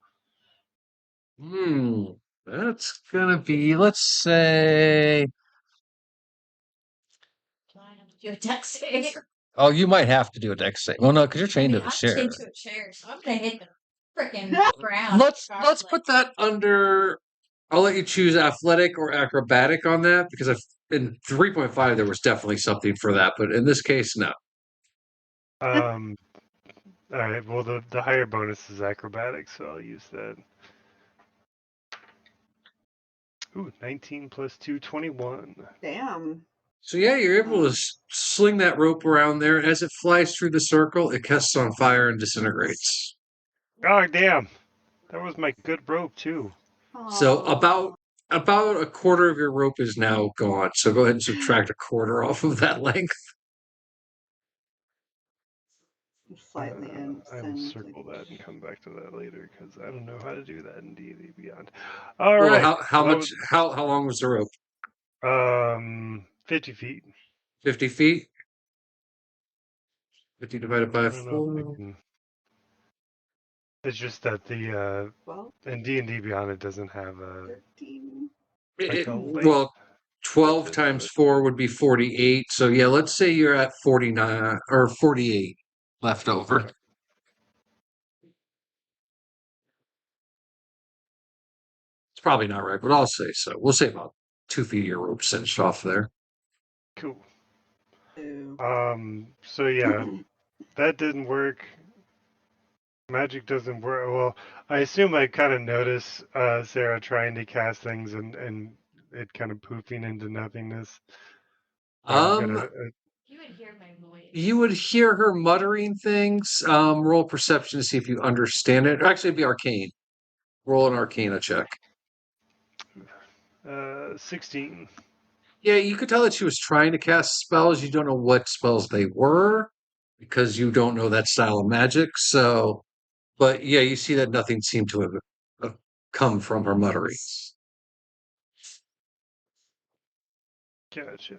Speaker 5: That's gonna be, let's say.
Speaker 1: Do I have to do a deck save?
Speaker 5: Oh, you might have to do a dex save. Well, no, because you're chained to the
Speaker 1: I'm
Speaker 5: chair.
Speaker 1: chained to a chair, so I'm gonna hit the freaking ground.
Speaker 5: Let's put that under. I'll let you choose athletic or acrobatic on that because in 3.5 there was definitely something for that, but in this case, no.
Speaker 3: All right. Well, the higher bonus is acrobatics, so I'll use that. Ooh, 19 plus 2, 21.
Speaker 2: Damn.
Speaker 5: So yeah, you're able to sling that rope around there. As it flies through the circle, it catches on fire and disintegrates.
Speaker 3: Oh, damn. That was my good rope, too.
Speaker 5: So
Speaker 2: Aw.
Speaker 5: about a quarter of your rope is now gone. So go ahead and subtract a quarter off of that length.
Speaker 2: Slightly
Speaker 3: I will
Speaker 2: insensitive.
Speaker 3: circle that and come back to that later because I don't know how to do that in D&D Beyond. All
Speaker 5: Well,
Speaker 3: right.
Speaker 5: how much? How long was the rope?
Speaker 3: 50 feet.
Speaker 5: 50 feet. 50 divided by
Speaker 3: I don't know if I
Speaker 5: 4.
Speaker 3: can. It's just that the
Speaker 2: 12,
Speaker 3: in D&D Beyond it doesn't have a
Speaker 2: 13.
Speaker 3: like a length.
Speaker 5: Well, 12
Speaker 3: limit.
Speaker 5: times 4 would be 48. So yeah, let's say you're at 49 or 48 left over. It's probably not right, but I'll say so. We'll say about 2 feet of your rope cinched off there.
Speaker 3: Cool.
Speaker 2: Ew.
Speaker 3: So yeah, that didn't work. Magic doesn't work. Well, I assume I kind of notice Sarah trying to cast things and it kind of poofing into nothingness. I'm gonna.
Speaker 1: You would hear my voice.
Speaker 5: You would hear her muttering things. Roll perception to see if you understand it. Actually, it'd be arcane. Roll an arcana check.
Speaker 3: 16.
Speaker 5: Yeah, you could tell that she was trying to cast spells. You don't know what spells they were because you don't know that style of magic. So, but yeah, you see that nothing seemed to have come from her mutterings.
Speaker 3: Gotcha.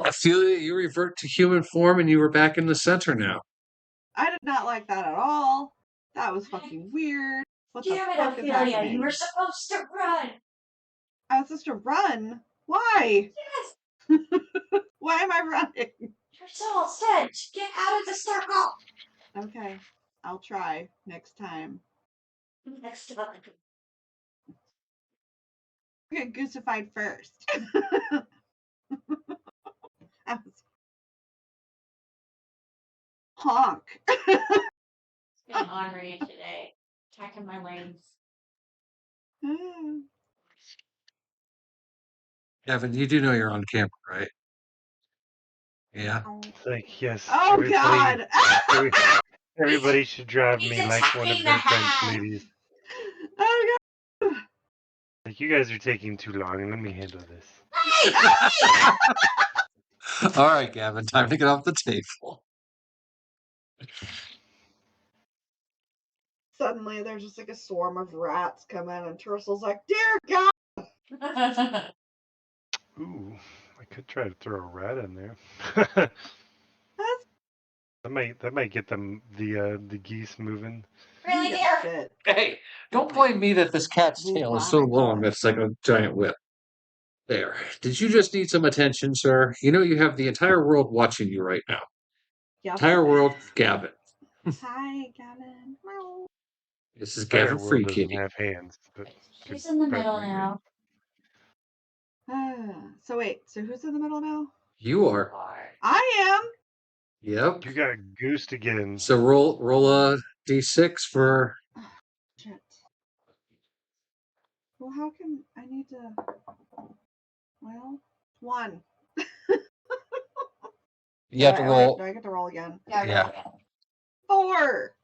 Speaker 5: I feel that you revert to human form and you were back in the center now.
Speaker 2: I did not like that at all. That was fucking weird. What the
Speaker 1: Damn it,
Speaker 2: fuck is
Speaker 1: Ophelia,
Speaker 2: happening?
Speaker 1: you were supposed to run.
Speaker 2: I was supposed to run. Why?
Speaker 1: Yes,
Speaker 2: Why am I running?
Speaker 1: your soul said, get out of the circle.
Speaker 2: Okay, I'll try next time.
Speaker 1: Next time.
Speaker 2: Get goosified first. I was honk.
Speaker 1: Been ornery today. Attacking my lanes.
Speaker 5: Evan, you do know you're on camera, right? Yeah.
Speaker 3: Like yes.
Speaker 2: Oh God!
Speaker 3: Everybody should drive
Speaker 1: He's
Speaker 3: me like one of
Speaker 1: attacking the
Speaker 3: them French
Speaker 1: hand.
Speaker 3: ladies.
Speaker 2: Oh God!
Speaker 3: Like you guys are taking too long. Let me handle this.
Speaker 5: All right, Gavin, time to get off the table.
Speaker 2: Suddenly, there's just like a swarm of rats come in, and Tursel's like, "Dear God!"
Speaker 3: Ooh, I could try to throw a rat in there. that might get them the geese moving.
Speaker 1: Really, dear?
Speaker 5: Hey, don't blame me that this cat's tail is so long that's like a giant whip. There. Did you just need some attention, sir? You know you have the entire world watching you right now.
Speaker 2: Yep.
Speaker 5: Entire world, Gavin.
Speaker 2: Hi, Gavin.
Speaker 5: This is
Speaker 3: Entire
Speaker 5: Gavin
Speaker 3: world doesn't
Speaker 5: Freekitty.
Speaker 3: have hands, but
Speaker 1: She's in the middle
Speaker 3: probably
Speaker 1: now.
Speaker 2: So wait, so who's in the middle now?
Speaker 5: You are.
Speaker 2: I am.
Speaker 3: you
Speaker 5: Yep.
Speaker 3: got goosed again.
Speaker 5: So roll a d6 for.
Speaker 2: Shit. Well, how can I need to? Well, 1.
Speaker 5: You have to roll.
Speaker 2: Do I get to roll again?
Speaker 5: Yeah.
Speaker 2: 4.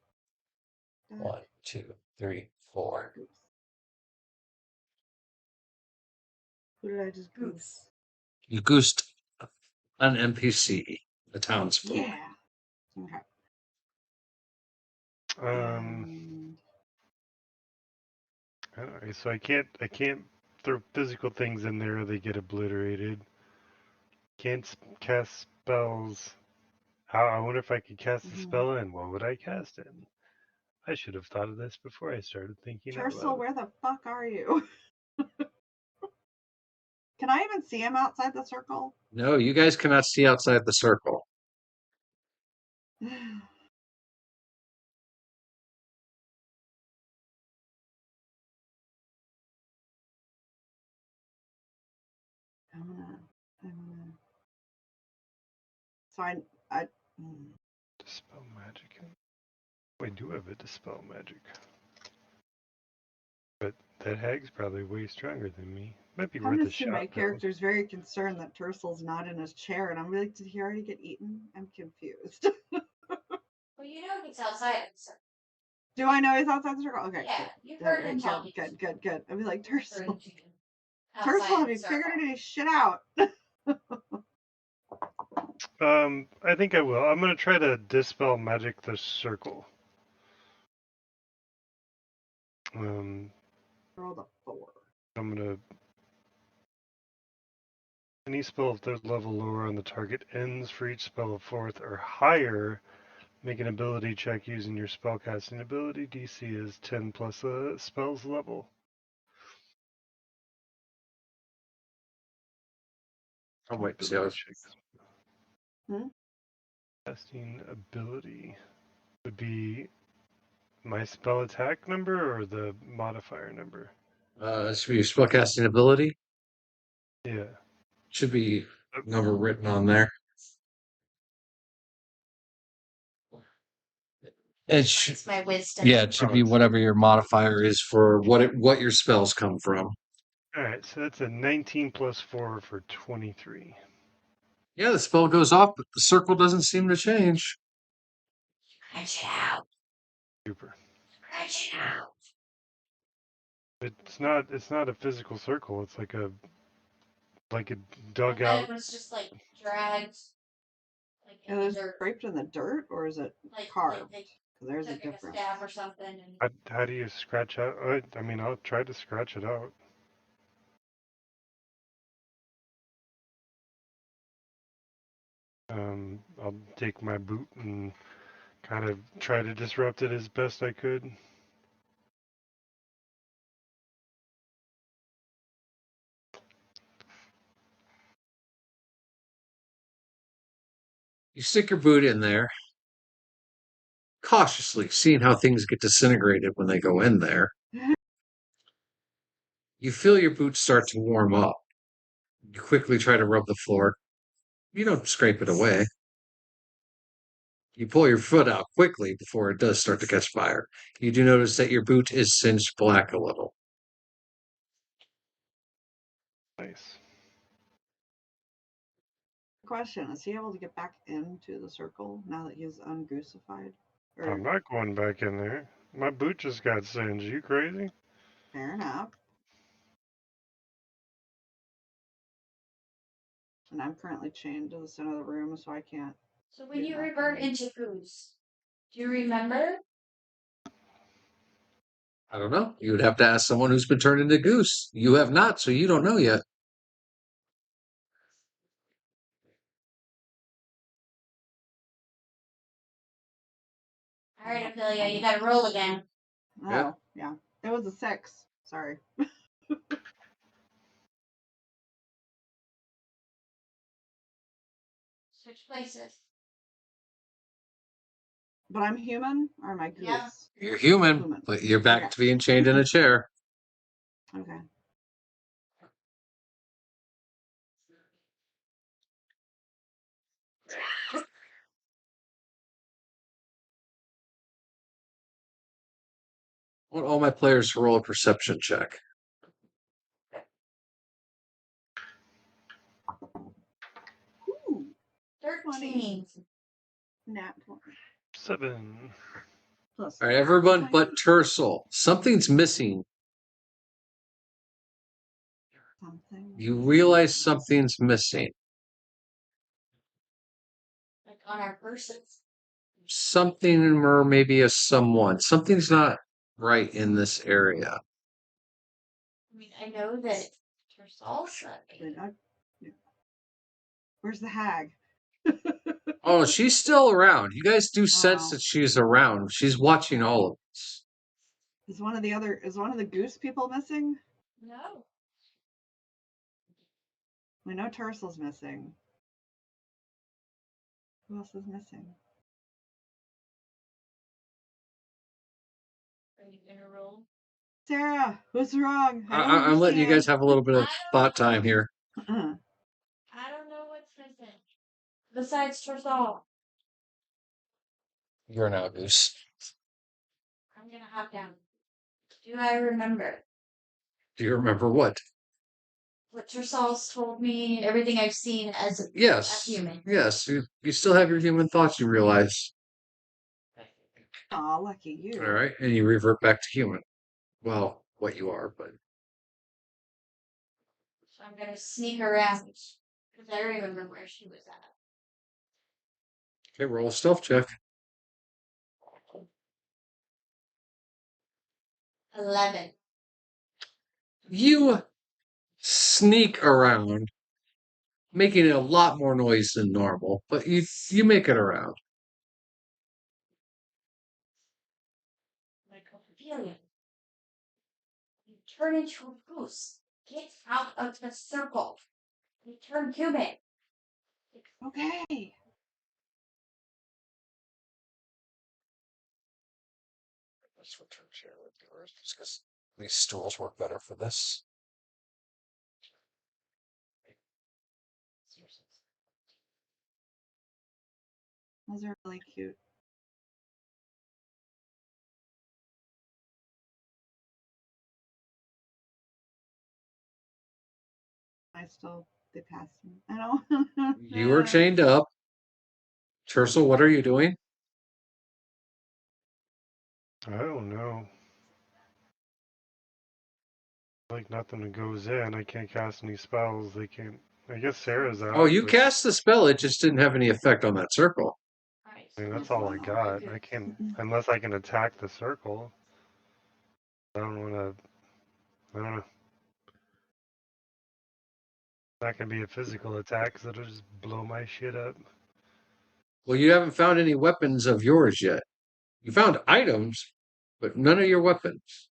Speaker 5: 1, 2, 3, 4.
Speaker 2: Oops. Who did I just goose?
Speaker 5: You goosed an NPC, the townsfolk.
Speaker 2: Yeah. Okay.
Speaker 3: Alright, so I can't throw physical things in there; they get obliterated. Can't cast spells. I wonder if I could cast a spell in. What would I cast in? I should have thought of this before I started thinking out
Speaker 2: Tercel,
Speaker 3: loud.
Speaker 2: where the fuck are you? Can I even see him outside the circle?
Speaker 5: No, you guys cannot see outside the circle.
Speaker 2: I'm gonna. So I.
Speaker 3: Dispel magic. We do have a dispel magic. But that hag's probably way stronger than me. Might be
Speaker 2: I'm
Speaker 3: worth
Speaker 2: gonna
Speaker 3: a
Speaker 2: see
Speaker 3: shot,
Speaker 2: my
Speaker 3: though.
Speaker 2: character's very concerned that Tercel's not in his chair, and I'm like, did he already get eaten? I'm confused.
Speaker 1: Well, you know he's outside of the circle.
Speaker 2: Do I know he's outside the circle? Okay.
Speaker 1: Yeah,
Speaker 2: Good.
Speaker 1: you've heard him talking.
Speaker 2: Good. I'd be like, Tercel,
Speaker 1: Outside
Speaker 2: have
Speaker 1: the
Speaker 2: you figured
Speaker 1: circle.
Speaker 2: any shit out?
Speaker 3: I think I will. I'm gonna try to dispel magic the circle.
Speaker 2: Roll the 4.
Speaker 3: I'm gonna. Any spell of third level lower on the target ends for each spell of fourth or higher. Make an ability check using your spellcasting ability. DC is 10 plus a spell's level.
Speaker 5: Oh, wait, see,
Speaker 3: Ability check. Casting ability would be my spell attack number or the modifier number?
Speaker 5: It should be your spellcasting ability.
Speaker 3: Yeah.
Speaker 5: Should be number written on there.
Speaker 1: It's my wisdom.
Speaker 5: Yeah, it should be whatever your modifier is for what your spells come from.
Speaker 3: All right, so that's a 19 plus 4 for 23.
Speaker 5: Yeah, the spell goes off, but the circle doesn't seem to change.
Speaker 1: Scratch it out.
Speaker 3: Super.
Speaker 1: Scratch it out.
Speaker 3: It's not a physical circle. It's like a dugout.
Speaker 1: It was just like dragged. Like
Speaker 2: And it's scraped in the dirt, or is it carved?
Speaker 1: Like
Speaker 2: There's a
Speaker 1: like
Speaker 2: difference.
Speaker 1: a stab or something. And
Speaker 3: How do you scratch out? I mean, I'll try to scratch it out. I'll take my boot and kind of try to disrupt it as best I could.
Speaker 5: You stick your boot in there, cautiously, seeing how things get disintegrated when they go in there. You feel your boot start to warm up. You quickly try to rub the floor. You don't scrape it away. You pull your foot out quickly before it does start to catch fire. You do notice that your boot is singed black a little.
Speaker 3: Nice.
Speaker 2: Question: is he able to get back into the circle now that he's ungoosified?
Speaker 3: I'm not going back in there. My boot just got singed. You crazy?
Speaker 2: Fair enough. And I'm currently chained to the center of the room, so I can't.
Speaker 1: So when you revert into goose, do you remember?
Speaker 5: I don't know. You would have to ask someone who's been turned into goose. You have not, so you don't know yet.
Speaker 1: All right, Ophelia, you got to roll again.
Speaker 2: Oh, yeah. It was a 6. Sorry.
Speaker 1: Switch places.
Speaker 2: But I'm human, or am I goose?
Speaker 1: Yeah.
Speaker 5: You're human, but you're back to being chained in a chair.
Speaker 2: Okay.
Speaker 5: I want all my players to roll a perception check.
Speaker 2: Ooh.
Speaker 1: 13.
Speaker 2: Nat 20.
Speaker 3: 7.
Speaker 2: Plus
Speaker 5: All right, everyone but Tercel. Something's missing.
Speaker 2: something.
Speaker 5: You realize something's missing.
Speaker 1: Like on our persons.
Speaker 5: Something or maybe a someone. Something's not right in this area.
Speaker 1: I mean, I know that there's salsa.
Speaker 2: Where's the hag?
Speaker 5: Oh, she's still around. You guys do sense
Speaker 2: Wow.
Speaker 5: that she's around. She's watching all of us.
Speaker 2: Is one of the goose people missing?
Speaker 1: No.
Speaker 2: We know Tursel's missing. Who else is missing?
Speaker 1: Are you gonna roll?
Speaker 2: Sarah, what's wrong?
Speaker 5: I'm letting you guys have a little bit of thought time here.
Speaker 1: I don't know what's missing. Besides Torsal.
Speaker 5: You're now Goose.
Speaker 1: I'm gonna hop down. Do I remember
Speaker 5: Do you remember what?
Speaker 1: what Torsal's told me? Everything I've seen as a
Speaker 5: Yes.
Speaker 1: human.
Speaker 5: Yes. You still have your human thoughts, you realize.
Speaker 2: Aw, lucky you.
Speaker 5: All right. And you revert back to human. Well, what you are, but.
Speaker 1: So I'm gonna sneak around because I remember where she was at.
Speaker 5: Okay, roll a stealth check.
Speaker 1: 11.
Speaker 5: You sneak around, making a lot more noise than normal, but you make it around.
Speaker 1: Like Ophelia. You turn into a goose. Get out of the circle. You turn human.
Speaker 2: Okay.
Speaker 5: Let's return share with viewers because these stools work better for this.
Speaker 2: Those are really cute. They passed me. I don't.
Speaker 5: You are chained up. Tercel, what are you doing?
Speaker 3: I don't know. Like nothing goes in. I can't cast any spells. They can't. I guess Sarah's out.
Speaker 5: Oh, you cast the spell. It just didn't have any effect on that circle.
Speaker 3: I mean, that's all I got. I can't unless I can attack the circle. I don't want to. I don't know. Not gonna be a physical attack because it'll just blow my shit up.
Speaker 5: Well, you haven't found any weapons of yours yet. You found items, but none of your weapons.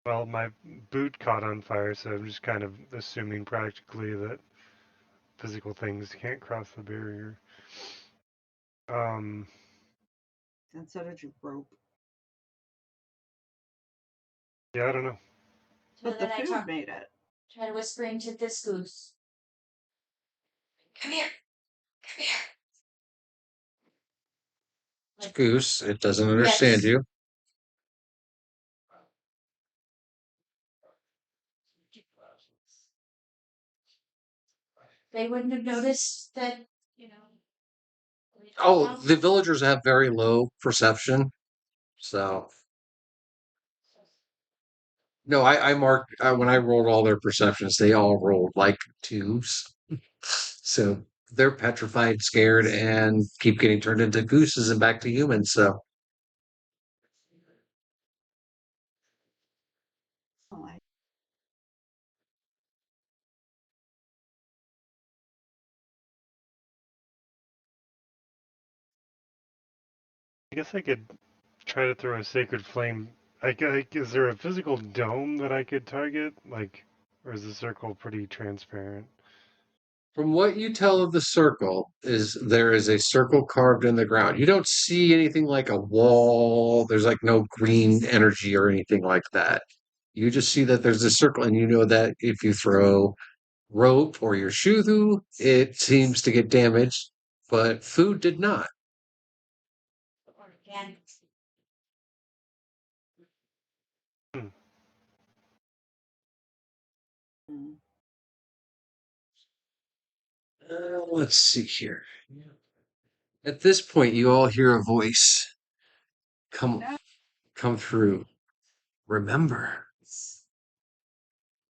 Speaker 3: Well, my boot caught on fire, so I'm just kind of assuming practically that physical things can't cross the barrier.
Speaker 2: And so did your rope.
Speaker 3: Yeah, I don't know.
Speaker 2: But the food made it.
Speaker 1: Try whispering to this goose. Come here. Come here.
Speaker 5: Like, goose, it doesn't understand you.
Speaker 1: They wouldn't have noticed that,
Speaker 5: Oh, the villagers have very low perception. So, no, I marked when I rolled all their perceptions, they all rolled like twos. So they're petrified, scared, and keep getting turned into gooses and back to humans. So,
Speaker 3: I guess I could try to throw a sacred flame. Is there a physical dome that I could target? Or is the circle pretty transparent?
Speaker 5: from what you tell of the circle, is there is a circle carved in the ground. You don't see anything like a wall. There's like no green energy or anything like that. You just see that there's a circle, and you know that if you throw rope or your shoe, it seems to get damaged, but food did not.
Speaker 1: Organic.
Speaker 5: Let's see here. At this point, you all hear a voice come through. Remember,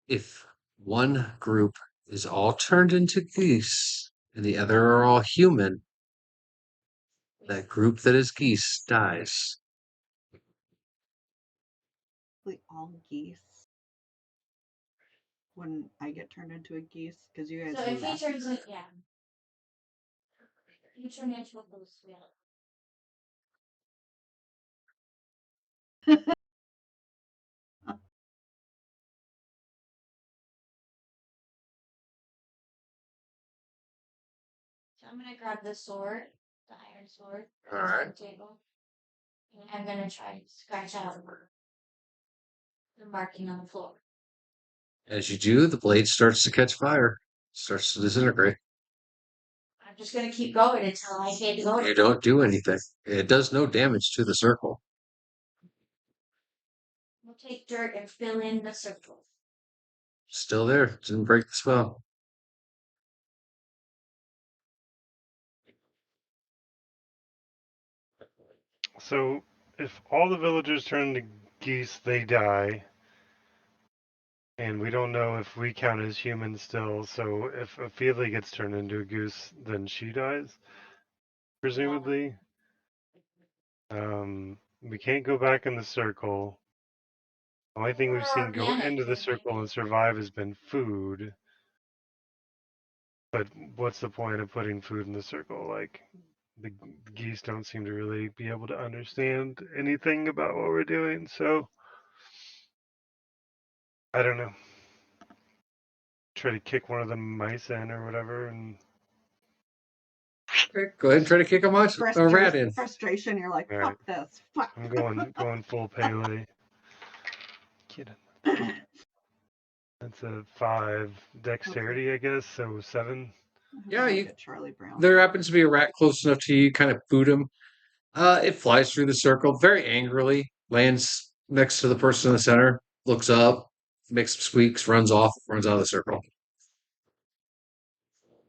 Speaker 5: if one group is all turned into geese and the other are all human, that group that is geese dies.
Speaker 2: All geese. When I get turned into a geese, because you guys.
Speaker 1: So if he turns it, yeah. You turn into a ghost wheel. So I'm gonna grab the sword, the iron sword,
Speaker 5: All
Speaker 1: on
Speaker 5: right.
Speaker 1: the table, and I'm gonna try to scratch out the marking on the floor.
Speaker 5: As you do, the blade starts to catch fire, starts to disintegrate.
Speaker 1: I'm just gonna keep going until I get going.
Speaker 5: You don't do anything. It does no damage to the circle.
Speaker 1: We'll take dirt and fill in the circle.
Speaker 5: Still there. Didn't break the spell.
Speaker 3: So, if all the villagers turn into geese, they die. And we don't know if we count as humans still. So, if Ophelia gets turned into a goose, then she dies, presumably. We can't go back in the circle. The only thing we've seen go into the circle and survive has been food. But what's the point of putting food in the circle? Like, the geese don't seem to really be able to understand anything about what we're doing, so I don't know. Try to kick one of the mice in or whatever, and
Speaker 5: Okay, go ahead and try to kick a rat in.
Speaker 2: Frustration, you're like, fuck this. Fuck.
Speaker 3: I'm going full Pele. Kidding. That's a 5 dexterity, I guess, so 7.
Speaker 5: Yeah, you.
Speaker 2: Get Charlie Brown.
Speaker 5: There happens to be a rat close enough to you. Kind of boot him. It flies through the circle very angrily, lands next to the person in the center, looks up, makes some squeaks, runs off, runs out of the circle.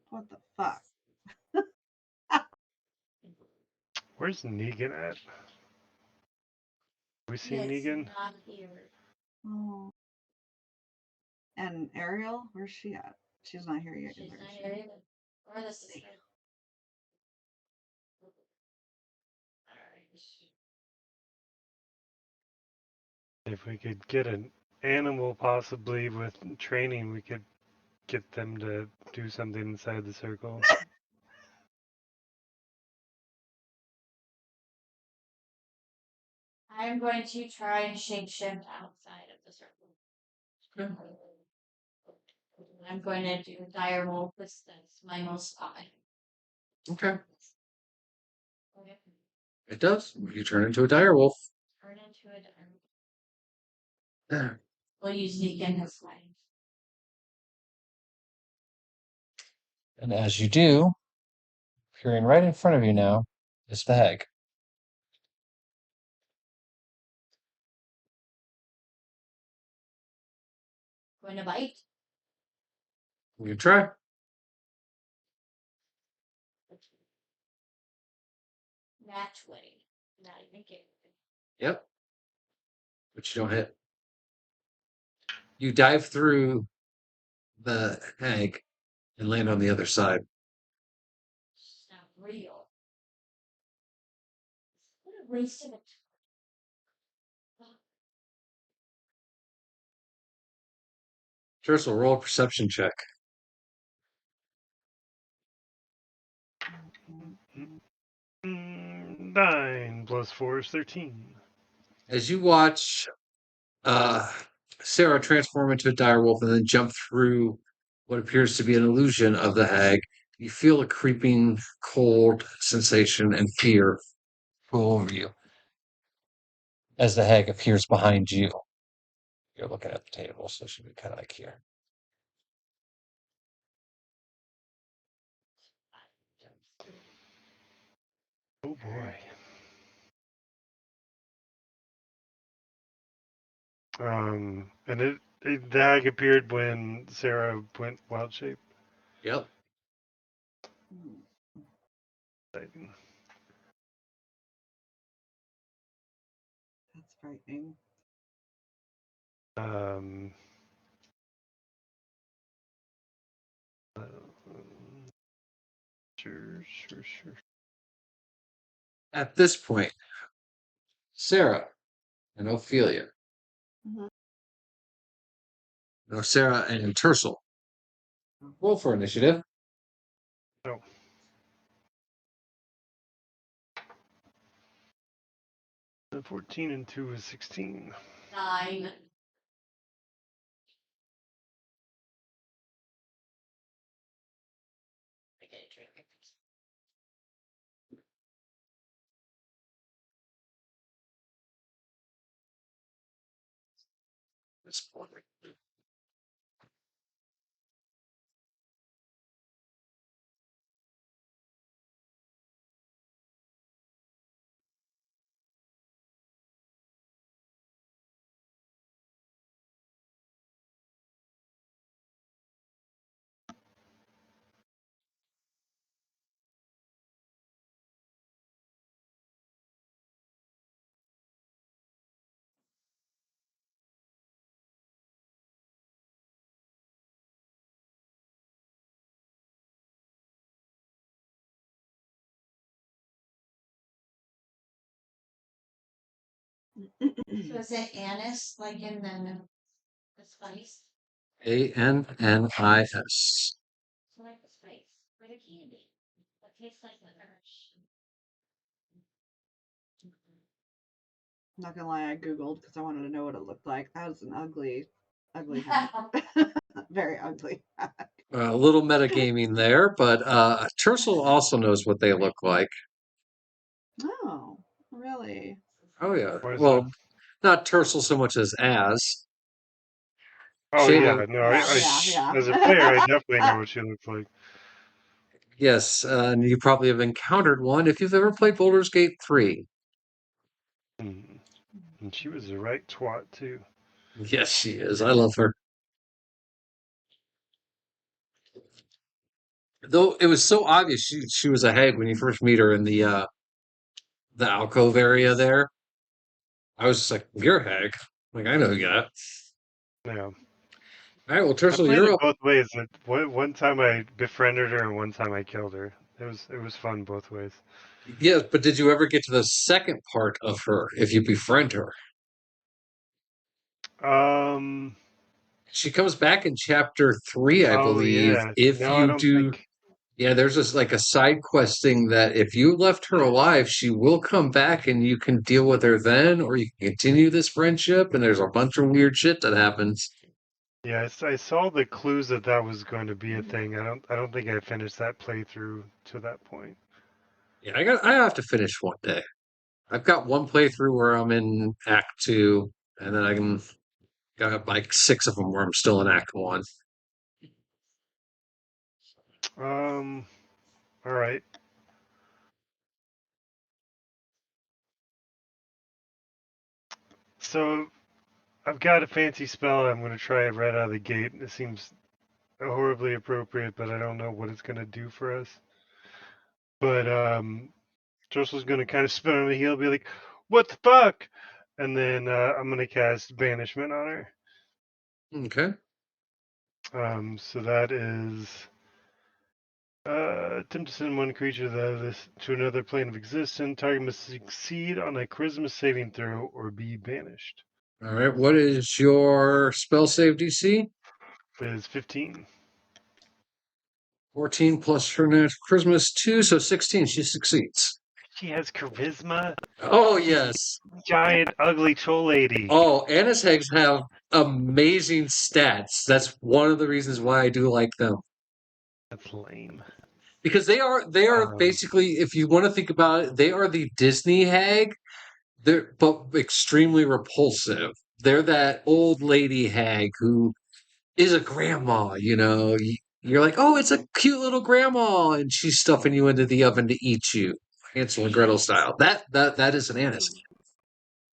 Speaker 2: What the fuck?
Speaker 3: Where's Negan at? We seen Negan?
Speaker 1: Not here.
Speaker 2: Oh. And Ariel, where's she at? She's not here yet.
Speaker 1: She's not here either. Or the sister.
Speaker 3: If we could get an animal, possibly with training, we could get them to do something inside the circle.
Speaker 1: I'm going to try and shapeshift outside of the circle. I'm going to do dire wolf because that's my most spy.
Speaker 5: Okay. It does. You turn into a dire wolf.
Speaker 1: Turn into a dire wolf. We'll use Negan as flying.
Speaker 5: And as you do, appearing right in front of you now is the hag.
Speaker 1: Going to bite.
Speaker 5: You can try.
Speaker 1: Nat 20. Not even kidding.
Speaker 5: Yep. But you don't hit. You dive through the hag and land on the other side.
Speaker 1: It's not real. What a waste of it.
Speaker 5: Tercel, roll a perception check.
Speaker 3: 9 plus 4 is 13.
Speaker 5: As you watch Sarah transform into a dire wolf and then jump through what appears to be an illusion of the hag, you feel a creeping, cold sensation and fear pull over you as the hag appears behind you. You're looking at the table, so it should be kind of like here.
Speaker 3: Oh boy. And the hag appeared when Sarah went wild shape.
Speaker 5: Yep.
Speaker 3: Exciting.
Speaker 2: That's frightening.
Speaker 3: Sure.
Speaker 5: At this point, Sarah and Ophelia.
Speaker 2: Mhm.
Speaker 5: No, Sarah and Tercel. Roll for initiative.
Speaker 3: Oh. 14 and 2 is 16.
Speaker 1: 9. I get a drink.
Speaker 5: This morning.
Speaker 1: So is it anise, like in the spice?
Speaker 5: ANNIS.
Speaker 1: So like the spice, or the candy. It tastes like licorice.
Speaker 2: I'm not gonna lie, I googled because I wanted to know what it looked like. That was an ugly, ugly hat. Very ugly.
Speaker 5: A little metagaming there, but Tercel also knows what they look like.
Speaker 2: Oh, really?
Speaker 5: Oh yeah.
Speaker 3: What is
Speaker 5: Well,
Speaker 3: that?
Speaker 5: not Tercel so much as.
Speaker 3: Oh
Speaker 5: Shayla,
Speaker 3: yeah, no,
Speaker 2: Yeah.
Speaker 3: as a player, I definitely know what she looks like.
Speaker 5: yes, and you probably have encountered one if you've ever played Baldur's Gate 3.
Speaker 3: And she was the right twat too.
Speaker 5: Yes, she is. I love her. Though it was so obvious she was a hag when you first meet her in the alcove area there. I was just like, "You're a hag." Like, I know you got.
Speaker 3: Yeah,
Speaker 5: All right, well,
Speaker 3: I
Speaker 5: Tercel,
Speaker 3: played
Speaker 5: you're
Speaker 3: it
Speaker 5: up.
Speaker 3: both ways. One time I befriended her, and one time I killed her. It was fun both ways.
Speaker 5: Yes, but did you ever get to the second part of her if you befriend her?
Speaker 3: Um.
Speaker 5: She comes back in chapter 3, I
Speaker 3: Oh
Speaker 5: believe,
Speaker 3: yeah.
Speaker 5: if
Speaker 3: No, I
Speaker 5: you
Speaker 3: don't
Speaker 5: do.
Speaker 3: think.
Speaker 5: Yeah, there's this like a side quest thing that if you left her alive, she will come back and you can deal with her then, or you can continue this friendship. And there's a bunch of weird shit that happens.
Speaker 3: Yeah, I saw the clues that was going to be a thing. I don't think I finished that playthrough to that point.
Speaker 5: Yeah, I have to finish one day. I've got one playthrough where I'm in Act 2, and then got like 6 of them where I'm still in Act 1.
Speaker 3: Um. All right. So I've got a fancy spell. I'm going to try it right out of the gate. It seems horribly appropriate, but I don't know what it's going to do for us. But Jocelyn's going to kind of spin on the heel, be like, "What the fuck?" And then I'm going to cast Banishment on her.
Speaker 5: Okay.
Speaker 3: So that is attempt to send one creature to another plane of existence. Target must succeed on a Charisma saving throw or be banished.
Speaker 5: All right. What is your spell save DC?
Speaker 3: It is 15.
Speaker 5: 14 plus her natural charisma is 2, so 16. She succeeds.
Speaker 3: She has charisma.
Speaker 5: Oh, yes.
Speaker 3: Giant, ugly troll lady.
Speaker 5: Oh, Anna's Hags have amazing stats. That's one of the reasons why I do like them.
Speaker 3: That's lame.
Speaker 5: Because they are basically, if you want to think about it, they are the Disney hag. They're but extremely repulsive. They're that old lady hag who is a grandma, you know. You're like, oh, it's a cute little grandma, and she's stuffing you into the oven to eat you, Hansel and Gretel style. That is an Anna's.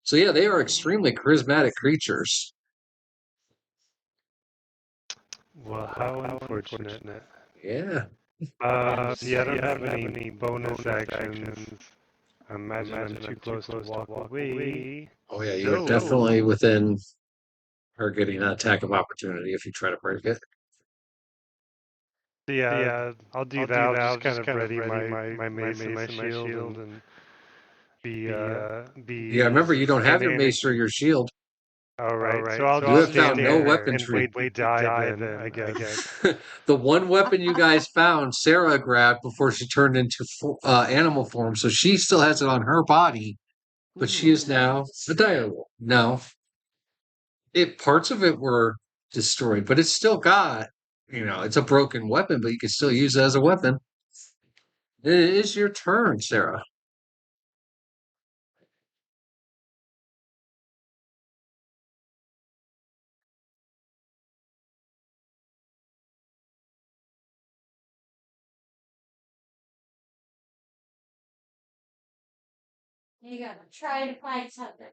Speaker 5: So yeah, they are extremely charismatic creatures.
Speaker 3: Well, how unfortunate.
Speaker 5: Yeah.
Speaker 3: Yeah, I don't have any bonus actions. I imagine I'm too close to walk away.
Speaker 5: Oh yeah, you're definitely within her getting an attack of opportunity if you try to break it.
Speaker 3: Yeah, I'll do that. I'll just kind of ready my mace and my shield and be
Speaker 5: Yeah, remember you don't have your
Speaker 3: standing.
Speaker 5: mace or your shield.
Speaker 3: All right, so I'll
Speaker 5: You have
Speaker 3: just stand
Speaker 5: found no
Speaker 3: there and
Speaker 5: weaponry.
Speaker 3: wait to die then, I guess.
Speaker 5: The one weapon you guys found, Sarah grabbed before she turned into animal form, so she still has it on her body. but she is now a direwolf. Now, parts of it were destroyed, but it's still got, it's a broken weapon, but you can still use it as a weapon. It is your turn, Sarah.
Speaker 1: You gotta try to find something.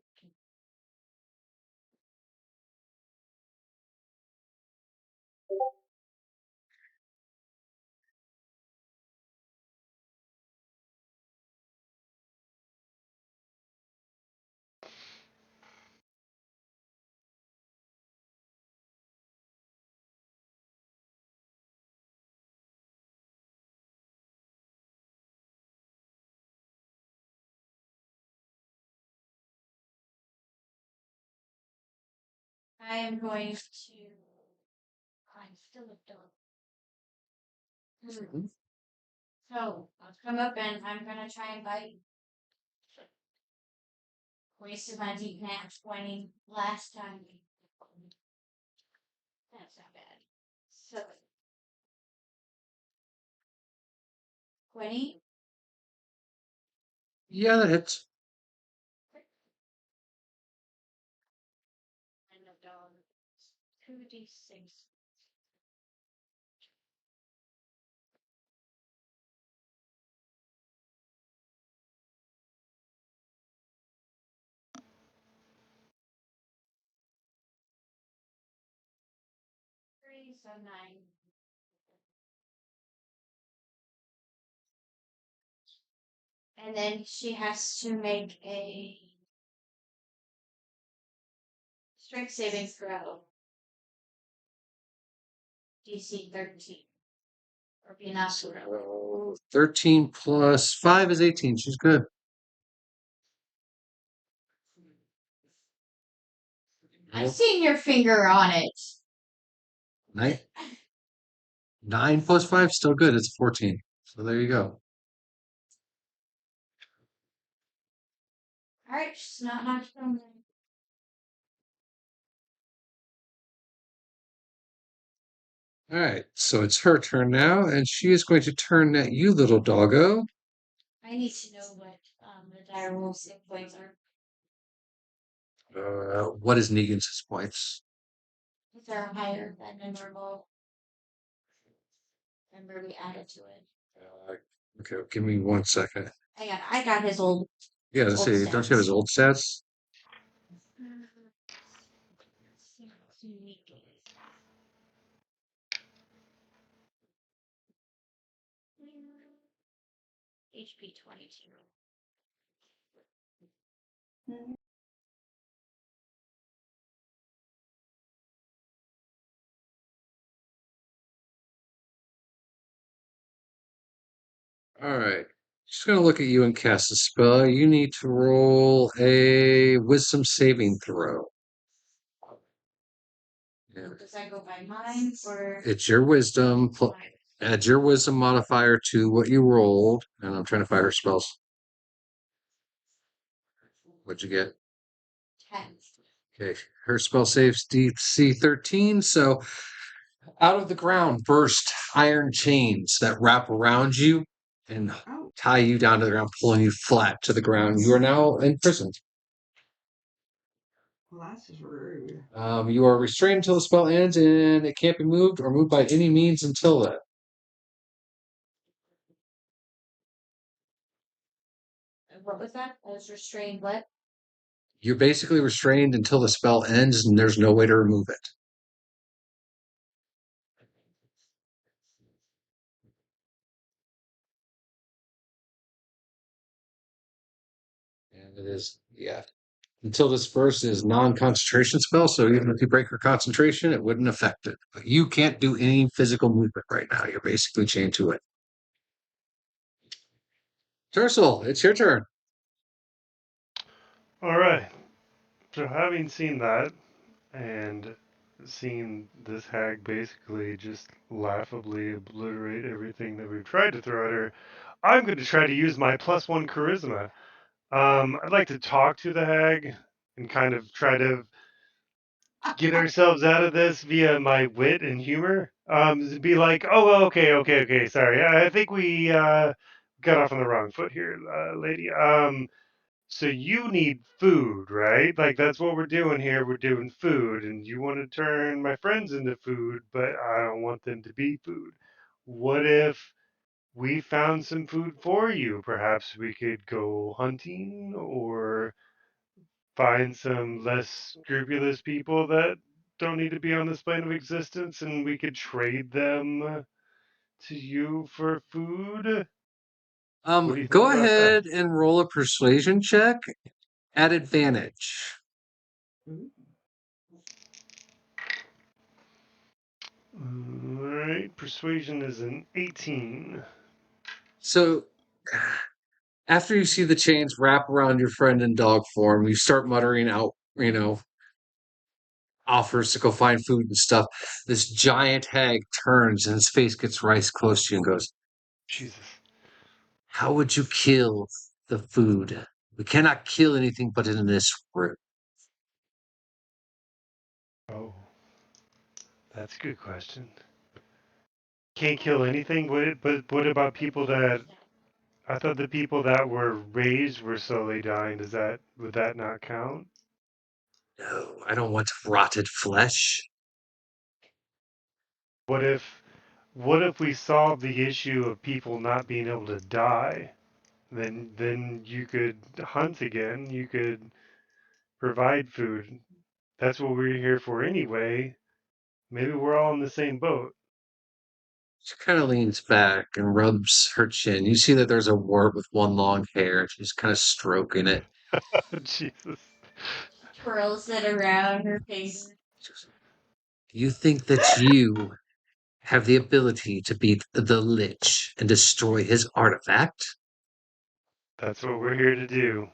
Speaker 1: I am going to. I'm still a dog. So I'll come up and I'm gonna try and bite. Wasted my deep nap 20 last time. That's not bad. So 20.
Speaker 5: Yeah, that hits.
Speaker 1: And a dog. 2d6. Three, so 9. And then she has to make a strength saving throw. DC 13. Or be not zero.
Speaker 5: 13 plus 5 is 18. She's good.
Speaker 1: I've seen your finger on it.
Speaker 5: 9 plus 5 still good. It's 14. So there you go.
Speaker 1: Alright, she's not knocked from there.
Speaker 5: All right, so it's her turn now, and she is going to turn at you, little doggo.
Speaker 1: I need to know what the dire wolf's hit points are.
Speaker 5: What is Negan's hit points?
Speaker 1: If they're higher than a normal. Remember we added to it.
Speaker 5: Okay, give me 1 second.
Speaker 1: I got his old.
Speaker 5: Yeah, let's see. Don't you have his old stats?
Speaker 1: HP 22.
Speaker 5: All right. She's going to look at you and cast a spell. You need to roll a wisdom saving throw.
Speaker 1: Yeah. Does that go by mine or?
Speaker 5: It's your wisdom. Add your wisdom modifier to what you rolled. And I'm trying to find her spells. What'd you get?
Speaker 1: 10.
Speaker 5: Okay. Her spell saves DC 13. So out of the ground burst iron chains that wrap around you and tie you down to the ground, pulling you flat to the ground. You are now imprisoned.
Speaker 2: Well, that's just rude.
Speaker 5: You are restrained until the spell ends, and it can't be moved or moved by any means until then.
Speaker 1: What was that? I was restrained. What?
Speaker 5: You're basically restrained until the spell ends, and there's no way to remove it. And it is, yeah. Until this first is non-concentration spell, so even if you break her concentration, it wouldn't affect it. But you can't do any physical movement right now. You're basically chained to it. Tercel, it's your turn.
Speaker 3: All right. So having seen that and seen this hag basically just laughably obliterate everything that we've tried to throw at her, I'm going to try to use my +1 charisma I'd like to talk to the hag and kind of try to get ourselves out of this via my wit and humor. Be like, oh, okay, sorry. I think we got off on the wrong foot here, lady. So you need food, right? Like that's what we're doing here. We're doing food, and you want to turn my friends into food, but I don't want them to be food. What if we found some food for you? Perhaps we could go hunting or find some less scrupulous people that don't need to be on this plane of existence, and we could trade them to you for food. What do you think
Speaker 5: Go
Speaker 3: about that?
Speaker 5: ahead and roll a persuasion check at advantage.
Speaker 3: All right, persuasion is an 18.
Speaker 5: So, after you see the chains wrap around your friend in dog form, you start muttering out, offers to go find food and stuff. This giant hag turns and his face gets right close to you and goes,
Speaker 3: Jesus.
Speaker 5: "How would you kill the food? We cannot kill anything but in this room."
Speaker 3: Oh, that's a good question. Can't kill anything, but what about people that I thought the people that were raised were slowly dying? Would that not count?
Speaker 5: No, I don't want rotted flesh.
Speaker 3: What if what if we solve the issue of people not being able to die? Then you could hunt again. You could provide food. That's what we're here for anyway. Maybe we're all in the same boat.
Speaker 5: She kind of leans back and rubs her chin. You see that there's a wart with one long hair. She's kind of stroking it.
Speaker 3: Jesus.
Speaker 1: Twirls it around her face.
Speaker 5: Do you think that you have the ability to beat the Lich and destroy his artifact?
Speaker 3: That's what we're here to do.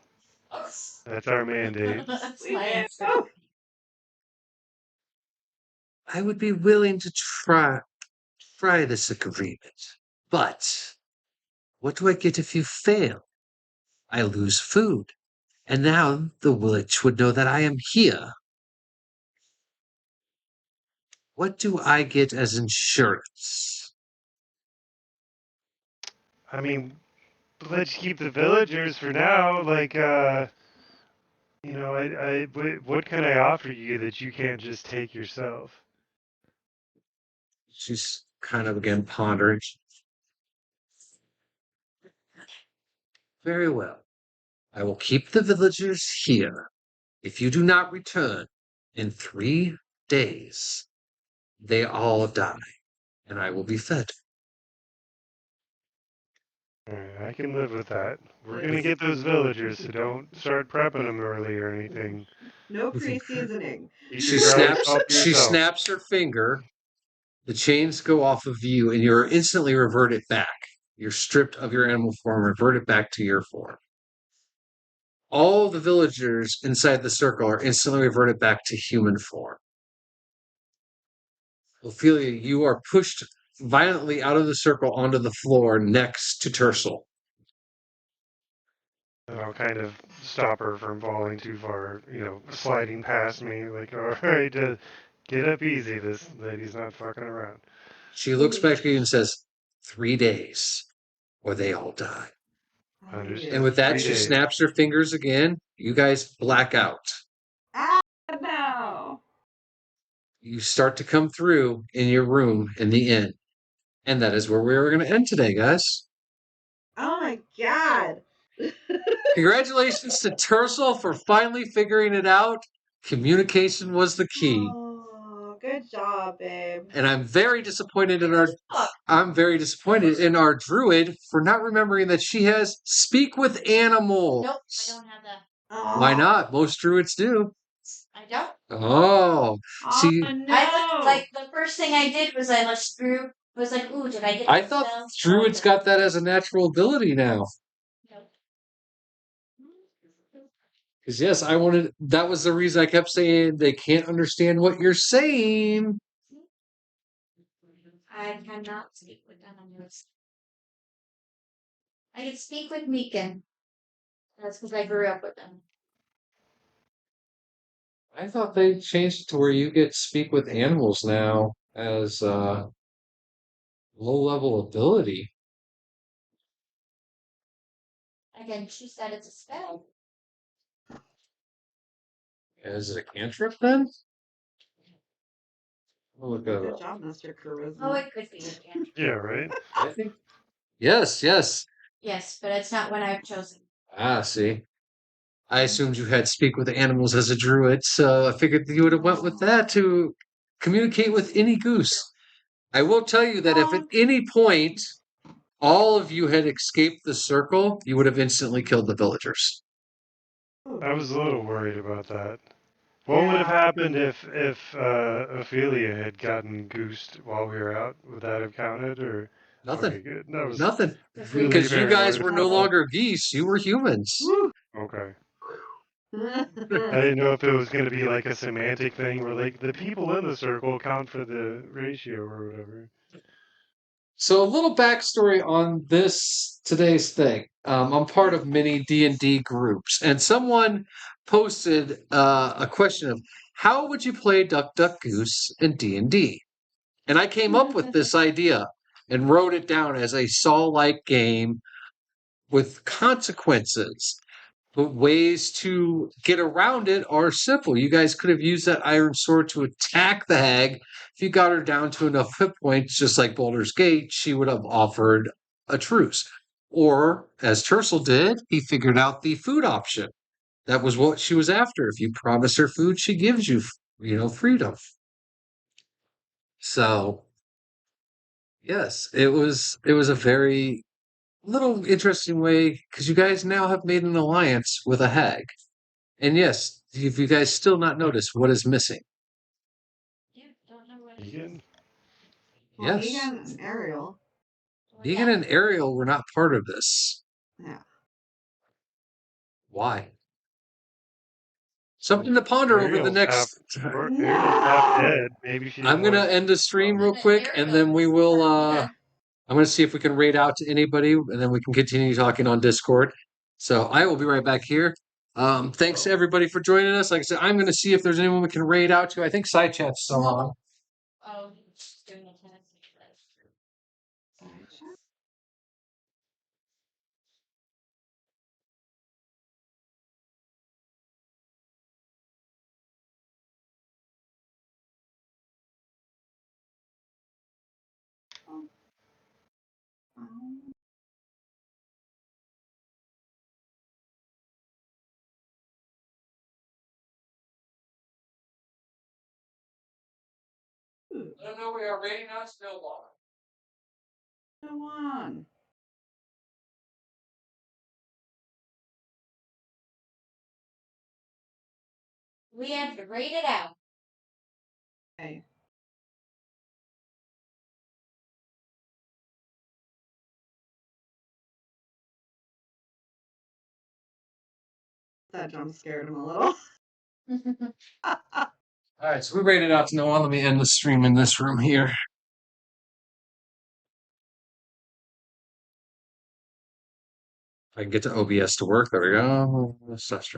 Speaker 3: That's our mandate.
Speaker 1: That's my answer.
Speaker 5: I would be willing to try this agreement. But what do I get if you fail? I lose food. And now the Lich would know that I am here. What do I get as insurance?
Speaker 3: I mean, let's keep the villagers for now. What can I offer you that you can't just take yourself?
Speaker 5: She's kind of again pondering. Very well. I will keep the villagers here. If you do not return in 3 days, they all die, and I will be fed.
Speaker 3: Alright, I can live with that. We're gonna get those villagers, so don't start prepping them early or anything.
Speaker 2: No pre-seasoning.
Speaker 3: Keep your garlic salt to
Speaker 5: She
Speaker 3: yourself.
Speaker 5: snaps her finger. The chains go off of you, and you're instantly reverted back. You're stripped of your animal form, reverted back to your form. All the villagers inside the circle are instantly reverted back to human form. Ophelia, you are pushed violently out of the circle onto the floor next to Tercel.
Speaker 3: And I'll kind of stop her from falling too far, sliding past me. Like, alright, get up easy. This lady's not fucking around.
Speaker 5: She looks back at you and says, 3 days, or they all die.
Speaker 3: Understood.
Speaker 5: And with that,
Speaker 3: 3
Speaker 5: she
Speaker 3: days.
Speaker 5: snaps her fingers again. You guys black out.
Speaker 2: Ah, no.
Speaker 5: You start to come through in your room in the inn. And that is where we are going to end today, guys.
Speaker 2: Oh my god.
Speaker 5: Congratulations to Tercel for finally figuring it out. Communication was the key.
Speaker 2: Oh, good job, babe.
Speaker 5: And I'm very disappointed in our druid for not remembering that she has speak with animals.
Speaker 1: Nope, I don't have that.
Speaker 2: Oh.
Speaker 5: Why not? Most druids do.
Speaker 1: I don't.
Speaker 5: Oh, see,
Speaker 2: no.
Speaker 1: The first thing I did was I looked through. Was like, ooh, did I get?
Speaker 5: I thought druids got that as a natural ability now.
Speaker 1: Nope.
Speaker 5: Because yes, that was the reason I kept saying they can't understand what you're saying.
Speaker 1: I cannot speak with animals. I can speak with Meekin. That's because I grew up with them.
Speaker 5: I thought they changed it to where you get speak with animals now as low level ability.
Speaker 1: Again, she said it's a spell.
Speaker 5: Is it a cantrip then? I'll look that
Speaker 2: Good
Speaker 5: up.
Speaker 2: job, Mr. Charisma.
Speaker 1: Oh, it could be a cantrip.
Speaker 3: Yeah, right.
Speaker 5: I think. Yes, yes.
Speaker 1: Yes, but it's not what I've chosen.
Speaker 5: Ah, see. I assumed you had speak with animals as a druid, so I figured you would have went with that to communicate with any goose. I will tell you that if at any point all of you had escaped the circle, you would have instantly killed the villagers.
Speaker 3: I was a little worried about that. What would have happened if Ophelia had gotten goosed while we were out? Would that have counted or?
Speaker 5: Nothing.
Speaker 3: Okay, good. That was
Speaker 5: Nothing.
Speaker 3: really
Speaker 5: Because you guys
Speaker 3: paranoid
Speaker 5: were
Speaker 3: of
Speaker 5: no
Speaker 3: me.
Speaker 5: longer geese, you were humans.
Speaker 3: Okay. I didn't know if it was going to be like a semantic thing where like the people in the circle count for the ratio or whatever.
Speaker 5: So a little backstory on this today's thing. I'm part of many D&D groups, and someone posted a question of how would you play Duck Duck Goose in D&D? And I came up with this idea and wrote it down as a Saw-like game with consequences. But ways to get around it are simple. You guys could have used that iron sword to attack the hag. If you got her down to enough hit points, just like Baldur's Gate, she would have offered a truce. Or, as Tercel did, he figured out the food option. That was what she was after. If you promise her food, she gives you, freedom. So, yes, it was a very little interesting way because you guys now have made an alliance with a hag. And yes, if you guys still not noticed what is missing.
Speaker 1: Yeah, don't know what.
Speaker 3: Egan?
Speaker 2: Well,
Speaker 5: Yes.
Speaker 2: Egan and Ariel.
Speaker 5: Egan and Ariel were not part of this.
Speaker 2: Yeah.
Speaker 5: Why? Something to ponder over the next.
Speaker 3: Ariel's half dead. Maybe she.
Speaker 5: I'm gonna end the stream real quick, and then we
Speaker 1: Ariel's
Speaker 5: will.
Speaker 1: yeah.
Speaker 5: I'm gonna see if we can raid out to anybody, and then we can continue talking on Discord. So I will be right back here. Thanks to everybody for joining us. Like I said, I'm gonna see if there's anyone we can raid out to. I think side chat's still on.
Speaker 1: Oh, he's doing a tennis
Speaker 5: I don't know. We are raiding out still on.
Speaker 2: Go on.
Speaker 1: We have to rate it out.
Speaker 2: Okay. That jump scared him a little.
Speaker 5: All right, so we rated out to no one. Let me end the stream in this room here. If I can get to OBS to work, there we go. Stop stream.